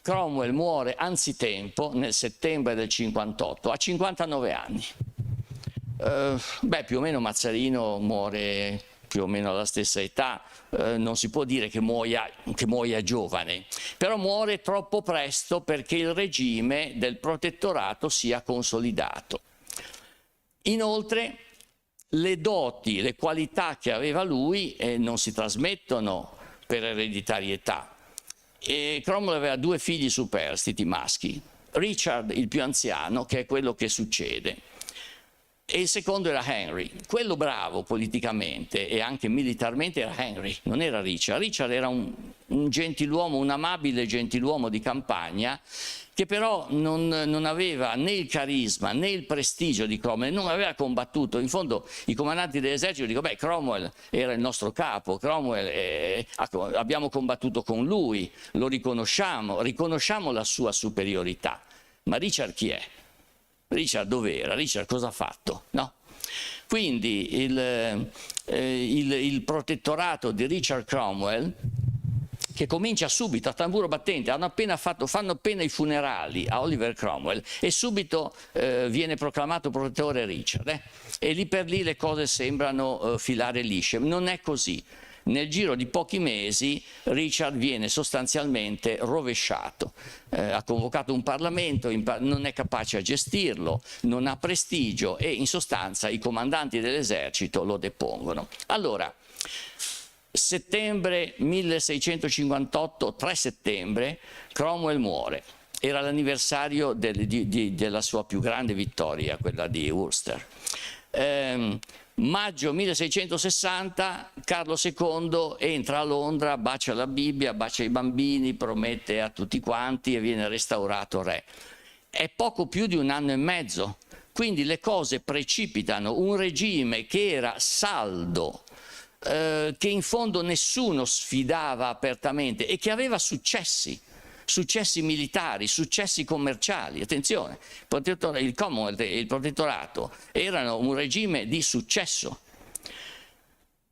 S2: Cromwell muore anzitempo nel settembre del 58, a 59 anni. Più o meno Mazzarino muore più o meno alla stessa età, non si può dire che muoia giovane, però muore troppo presto perché il regime del protettorato sia consolidato. Inoltre, le doti, le qualità che aveva lui non si trasmettono per ereditarietà. Cromwell aveva 2 figli superstiti maschi, Richard il più anziano, che è quello che succede, e il secondo era Henry. Quello bravo politicamente e anche militarmente era Henry, non era Richard. Richard era un gentiluomo, un amabile gentiluomo di campagna, che però non aveva né il carisma né il prestigio di Cromwell, non aveva combattuto. In fondo i comandanti dell'esercito dicono: beh, Cromwell era il nostro capo, Cromwell abbiamo combattuto con lui, lo riconosciamo la sua superiorità. Ma Richard chi è? Richard dov'era? Richard cosa ha fatto? No? Quindi il protettorato di Richard Cromwell, che comincia subito a tamburo battente, fanno appena i funerali a Oliver Cromwell e subito viene proclamato protettore Richard, e lì per lì le cose sembrano filare lisce. Non è così. Nel giro di pochi mesi Richard viene sostanzialmente rovesciato, ha convocato un Parlamento, non è capace a gestirlo, non ha prestigio e in sostanza i comandanti dell'esercito lo depongono. Allora, settembre 1658, 3 settembre, Cromwell muore. Era l'anniversario della sua più grande vittoria, quella di Worcester. Maggio 1660 Carlo II entra a Londra, bacia la Bibbia, bacia i bambini, promette a tutti quanti e viene restaurato re. è poco più di 1 anno e mezzo, quindi le cose precipitano. Un regime che era saldo, che in fondo nessuno sfidava apertamente e che aveva successi militari, successi commerciali. Attenzione, il Commonwealth e il protettorato erano un regime di successo.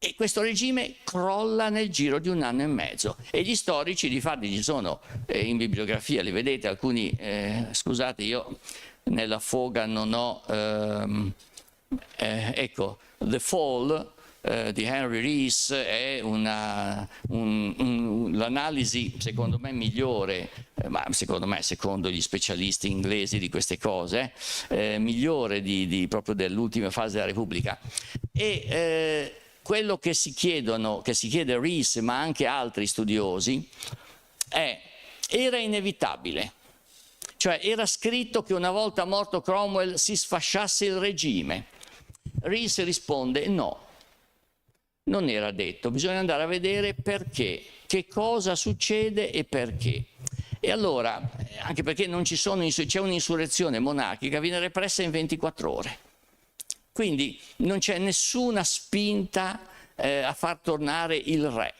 S2: E questo regime crolla nel giro di 1 anno e mezzo e gli storici, difatti ci sono in bibliografia, li vedete alcuni, scusate io nella foga non ho, ecco, The Fall di Henry Rees è l'analisi secondo me migliore, ma secondo gli specialisti inglesi di queste cose, migliore proprio dell'ultima fase della Repubblica. E quello che si chiede Rees, ma anche altri studiosi, era inevitabile. Cioè era scritto che una volta morto Cromwell si sfasciasse il regime. Rees risponde no, non era detto, bisogna andare a vedere perché, che cosa succede e perché. E allora, anche perché c'è un'insurrezione monarchica, viene repressa in 24 ore. Quindi non c'è nessuna spinta a far tornare il re,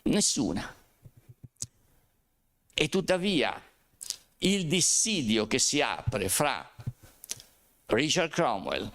S2: nessuna. E tuttavia il dissidio che si apre fra Richard Cromwell,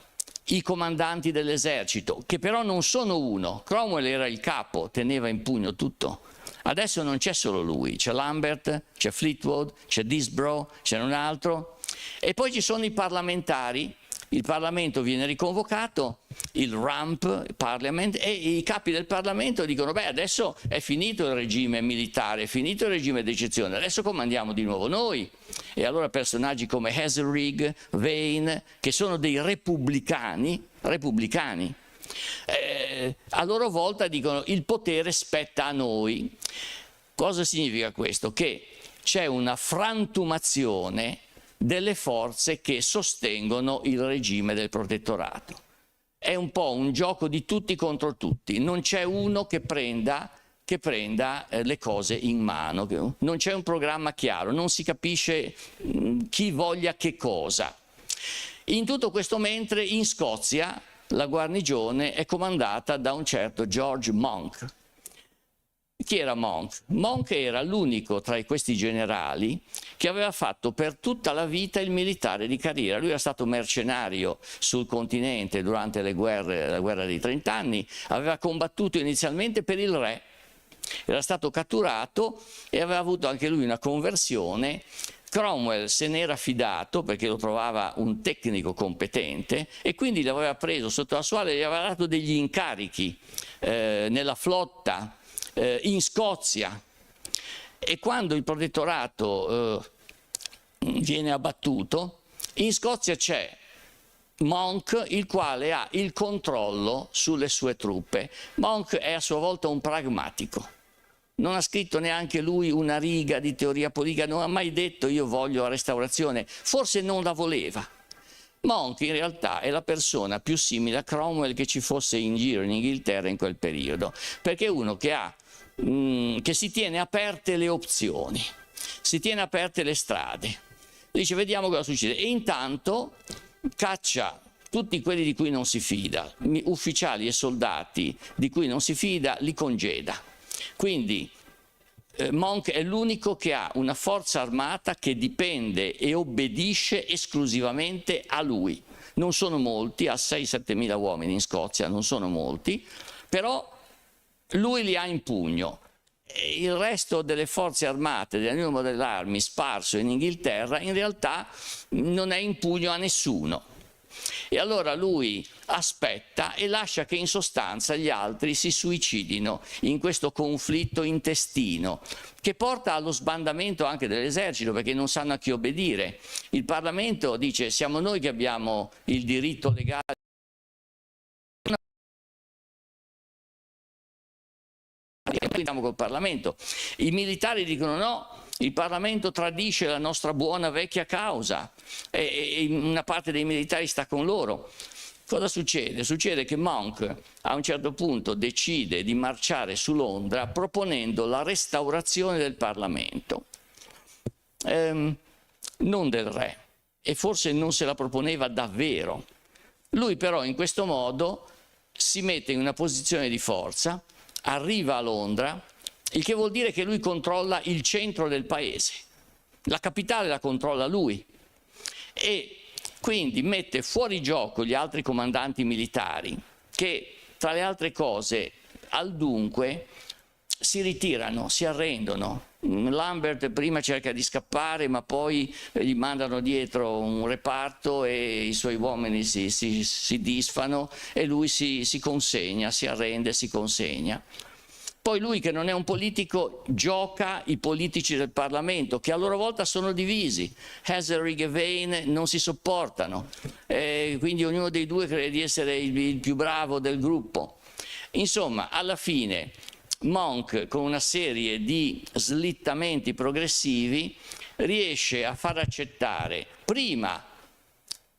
S2: i comandanti dell'esercito, che però non sono uno, Cromwell era il capo, teneva in pugno tutto. Adesso non c'è solo lui, c'è Lambert, c'è Fleetwood, c'è Disbrough, c'è un altro. E poi ci sono i parlamentari. Il Parlamento viene riconvocato, il Rump, Parliament, e i capi del Parlamento dicono beh adesso è finito il regime militare, è finito il regime d'eccezione, adesso comandiamo di nuovo noi. E allora personaggi come Hazelrig, Vane, che sono dei repubblicani, a loro volta dicono il potere spetta a noi. Cosa significa questo? Che c'è una frantumazione delle forze che sostengono il regime del protettorato. È un po' un gioco di tutti contro tutti, non c'è uno che prenda le cose in mano, non c'è un programma chiaro, non si capisce chi voglia che cosa. In tutto questo mentre in Scozia la guarnigione è comandata da un certo George Monk. Chi era Monk? Monk era l'unico tra questi generali che aveva fatto per tutta la vita il militare di carriera. Lui era stato mercenario sul continente durante la guerra dei 30 anni, aveva combattuto inizialmente per il re, era stato catturato e aveva avuto anche lui una conversione. Cromwell se n'era fidato perché lo trovava un tecnico competente e quindi l'aveva preso sotto la sua ala e gli aveva dato degli incarichi nella flotta, in Scozia. E quando il protettorato viene abbattuto, in Scozia c'è Monk il quale ha il controllo sulle sue truppe. Monk è a sua volta un pragmatico, non ha scritto neanche lui una riga di teoria politica, non ha mai detto io voglio la restaurazione, forse non la voleva. Monk in realtà è la persona più simile a Cromwell che ci fosse in giro in Inghilterra in quel periodo, perché è uno che si tiene aperte le opzioni, si tiene aperte le strade, dice vediamo cosa succede e intanto caccia tutti quelli di cui non si fida, ufficiali e soldati di cui non si fida, li congeda. Quindi Monk è l'unico che ha una forza armata che dipende e obbedisce esclusivamente a lui. Non sono molti, ha 6-7 mila uomini in Scozia, non sono molti, però lui li ha in pugno. Il resto delle forze armate della New Model Army sparso in Inghilterra in realtà non è in pugno a nessuno. E allora lui aspetta e lascia che in sostanza gli altri si suicidino in questo conflitto intestino che porta allo sbandamento anche dell'esercito perché non sanno a chi obbedire. Il Parlamento dice siamo noi che abbiamo il diritto legale. Andiamo col Parlamento. I militari dicono no, il Parlamento tradisce la nostra buona vecchia causa e una parte dei militari sta con loro. Cosa succede? Succede che Monk a un certo punto decide di marciare su Londra proponendo la restaurazione del Parlamento. non del re, e forse non se la proponeva davvero. Lui però in questo modo si mette in una posizione di forza, arriva a Londra, il che vuol dire che lui controlla il centro del paese, la capitale la controlla lui, e quindi mette fuori gioco gli altri comandanti militari che, tra le altre cose, al dunque si ritirano, si arrendono. Lambert prima cerca di scappare, ma poi gli mandano dietro un reparto e i suoi uomini si disfano e lui si consegna, si arrende, si consegna. Poi lui, che non è un politico, gioca i politici del Parlamento, che a loro volta sono divisi. Hazelrig e Vane non si sopportano, quindi ognuno dei due crede di essere il più bravo del gruppo. Insomma, alla fine Monk, con una serie di slittamenti progressivi, riesce a far accettare prima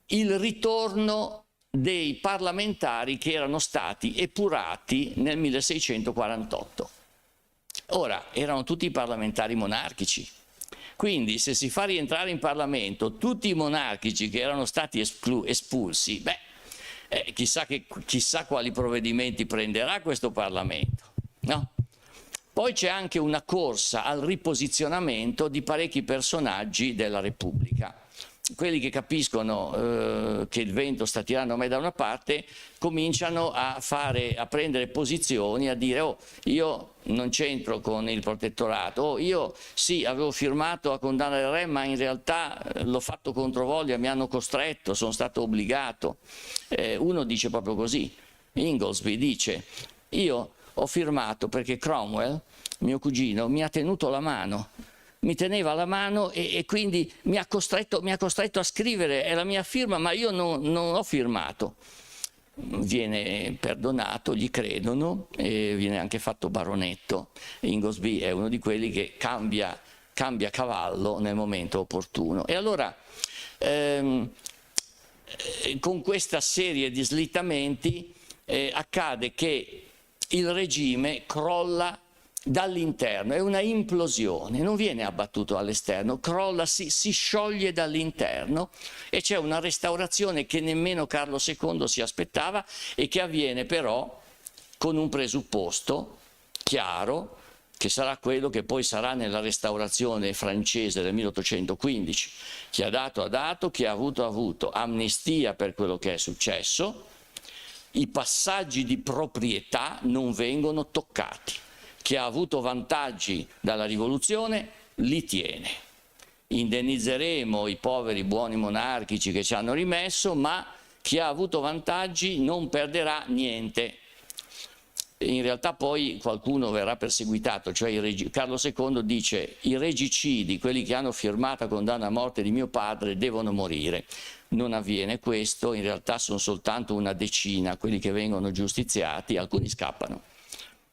S2: il ritorno dei parlamentari che erano stati epurati nel 1648. Ora, erano tutti parlamentari monarchici, quindi se si fa rientrare in Parlamento tutti i monarchici che erano stati espulsi, chissà quali provvedimenti prenderà questo Parlamento, no? Poi c'è anche una corsa al riposizionamento di parecchi personaggi della Repubblica. Quelli che capiscono che il vento sta tirando a me da una parte cominciano a prendere posizioni, a dire: oh, io non c'entro con il protettorato, oh, io sì, avevo firmato a condanna del re, ma in realtà l'ho fatto controvoglia, mi hanno costretto, sono stato obbligato. Uno dice proprio così, Inglesby dice: io ho firmato perché Cromwell, mio cugino, mi ha tenuto la mano. Mi teneva la mano e quindi mi ha costretto a scrivere, è la mia firma, ma io non ho firmato. Viene perdonato, gli credono e viene anche fatto baronetto. Inglesby è uno di quelli che cambia cavallo nel momento opportuno. E allora con questa serie di slittamenti accade che il regime crolla dall'interno, è una implosione, non viene abbattuto all'esterno, crolla, si scioglie dall'interno e c'è una restaurazione che nemmeno Carlo II si aspettava e che avviene però con un presupposto chiaro, che sarà quello che poi sarà nella restaurazione francese del 1815. Chi ha dato ha dato, chi ha avuto, amnistia per quello che è successo, i passaggi di proprietà non vengono toccati. Chi ha avuto vantaggi dalla rivoluzione li tiene. Indennizzeremo i poveri buoni monarchici che ci hanno rimesso, ma chi ha avuto vantaggi non perderà niente. In realtà poi qualcuno verrà perseguitato, cioè Carlo II dice: i regicidi, quelli che hanno firmato a condanna a morte di mio padre, devono morire. Non avviene questo, in realtà sono soltanto una decina quelli che vengono giustiziati, alcuni scappano.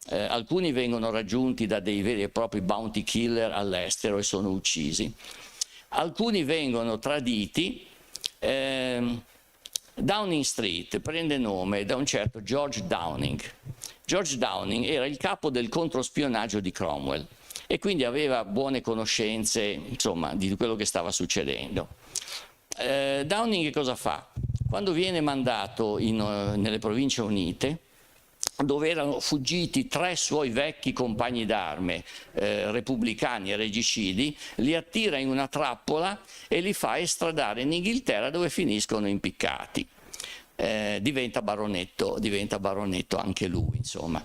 S2: Alcuni vengono raggiunti da dei veri e propri bounty killer all'estero e sono uccisi. Alcuni vengono traditi. Downing Street prende nome da un certo George Downing. George Downing era il capo del controspionaggio di Cromwell e quindi aveva buone conoscenze, insomma, di quello che stava succedendo. Downing cosa fa? Quando viene mandato nelle Province Unite, dove erano fuggiti 3 suoi vecchi compagni d'arme, repubblicani e regicidi, li attira in una trappola e li fa estradare in Inghilterra, dove finiscono impiccati. Diventa baronetto anche lui, insomma.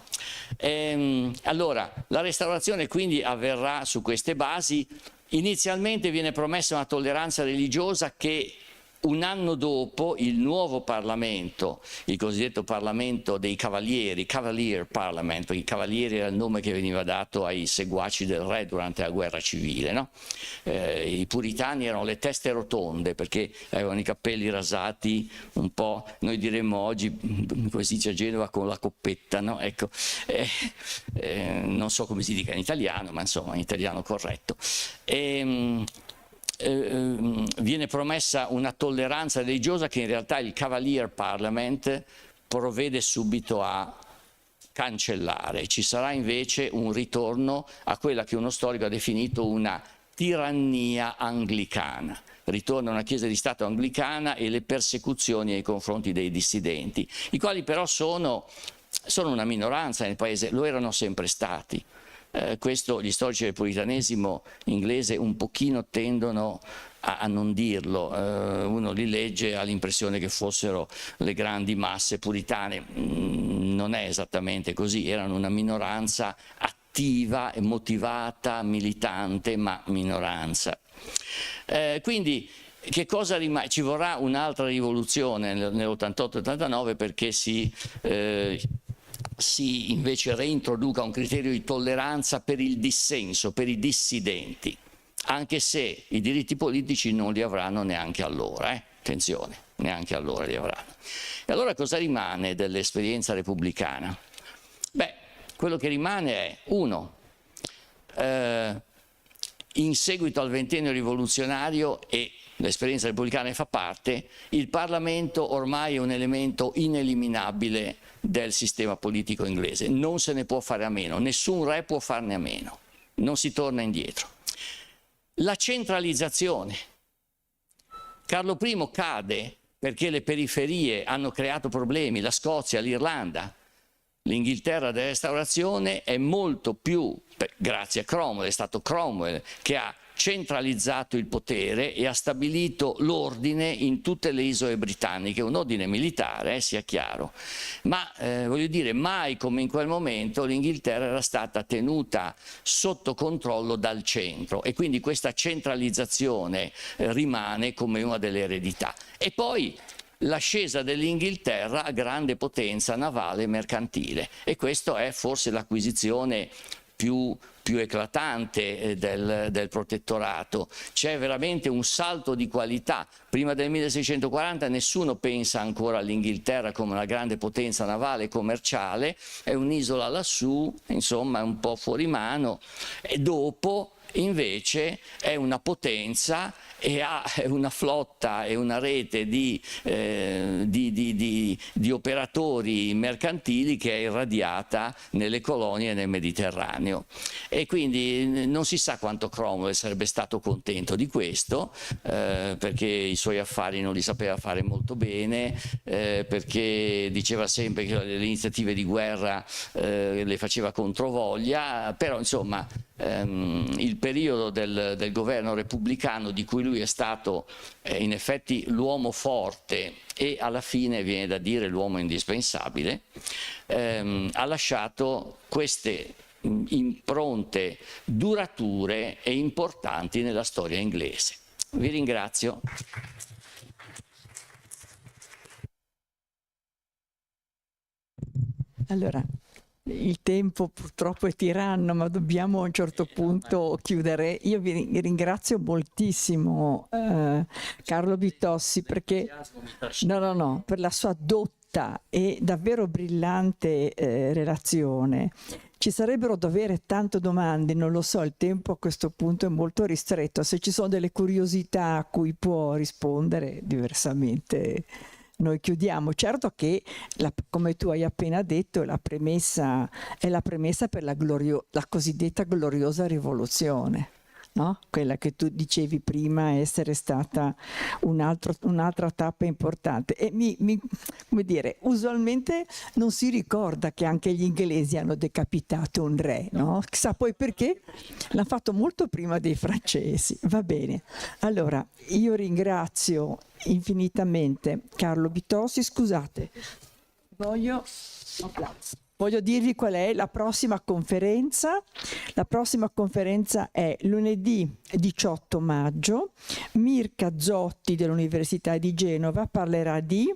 S2: Allora, la restaurazione quindi avverrà su queste basi. Inizialmente viene promessa una tolleranza religiosa che un anno dopo il nuovo Parlamento, il cosiddetto Parlamento dei Cavalieri, Cavalier Parliament, perché i Cavalieri era il nome che veniva dato ai seguaci del re durante la guerra civile, no? I puritani erano le teste rotonde perché avevano i capelli rasati un po', noi diremmo oggi, come si dice a Genova, con la coppetta, no? Ecco, non so come si dica in italiano, ma insomma in italiano corretto. Viene promessa una tolleranza religiosa che in realtà il Cavalier Parliament provvede subito a cancellare. Ci sarà invece un ritorno a quella che uno storico ha definito una tirannia anglicana. Ritorna una Chiesa di Stato anglicana e le persecuzioni nei confronti dei dissidenti, i quali però sono una minoranza nel paese, lo erano sempre stati. Questo gli storici del puritanesimo inglese un pochino tendono a non dirlo, uno li legge ha l'impressione che fossero le grandi masse puritane, non è esattamente così, erano una minoranza attiva e motivata, militante, ma minoranza. Quindi che cosa rimane? Ci vorrà un'altra rivoluzione nell'88-89 perché si invece reintroduca un criterio di tolleranza per il dissenso, per i dissidenti, anche se i diritti politici non li avranno neanche allora, attenzione, neanche allora li avranno. E allora cosa rimane dell'esperienza repubblicana? Beh, quello che rimane è, uno, in seguito al ventennio rivoluzionario, e l'esperienza repubblicana ne fa parte, il Parlamento ormai è un elemento ineliminabile del sistema politico inglese, non se ne può fare a meno, nessun re può farne a meno, non si torna indietro. La centralizzazione. Carlo I cade perché le periferie hanno creato problemi, la Scozia, l'Irlanda. L'Inghilterra della Restaurazione è molto più, grazie a Cromwell, è stato Cromwell che ha centralizzato il potere e ha stabilito l'ordine in tutte le isole britanniche, un ordine militare, sia chiaro, ma voglio dire, mai come in quel momento l'Inghilterra era stata tenuta sotto controllo dal centro e quindi questa centralizzazione rimane come una delle eredità. E poi l'ascesa dell'Inghilterra a grande potenza navale e mercantile, e questa è forse l'acquisizione più eclatante del protettorato. C'è veramente un salto di qualità. Prima del 1640 nessuno pensa ancora all'Inghilterra come una grande potenza navale e commerciale, è un'isola lassù, insomma è un po' fuori mano, e dopo invece è una potenza e ha una flotta e una rete di operatori mercantili che è irradiata nelle colonie nel Mediterraneo. E quindi non si sa quanto Cromwell sarebbe stato contento di questo, perché i suoi affari non li sapeva fare molto bene, perché diceva sempre che le iniziative di guerra le faceva controvoglia, però insomma il periodo del governo repubblicano, di cui lui è stato in effetti l'uomo forte e alla fine viene da dire l'uomo indispensabile, ha lasciato queste impronte durature e importanti nella storia inglese. Vi ringrazio.
S1: Allora, il tempo purtroppo è tiranno, ma dobbiamo a un certo punto chiudere. Io vi ringrazio moltissimo Carlo Bitossi perché per la sua dotta e davvero brillante relazione. Ci sarebbero da avere tante domande, non lo so, il tempo a questo punto è molto ristretto. Se ci sono delle curiosità a cui può rispondere, diversamente noi chiudiamo. Certo che, come tu hai appena detto, è la premessa per la cosiddetta gloriosa rivoluzione, no? Quella che tu dicevi prima essere stata un'altra tappa importante. E come dire, usualmente non si ricorda che anche gli inglesi hanno decapitato un re, no? Chissà poi perché, l'hanno fatto molto prima dei francesi. Va bene, allora io ringrazio infinitamente Carlo Bitossi. Scusate, voglio dirvi qual è la prossima conferenza. La prossima conferenza è lunedì 18 maggio. Mirka Zotti dell'Università di Genova parlerà di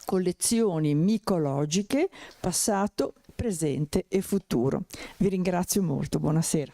S1: collezioni micologiche, passato, presente e futuro. Vi ringrazio molto, buonasera.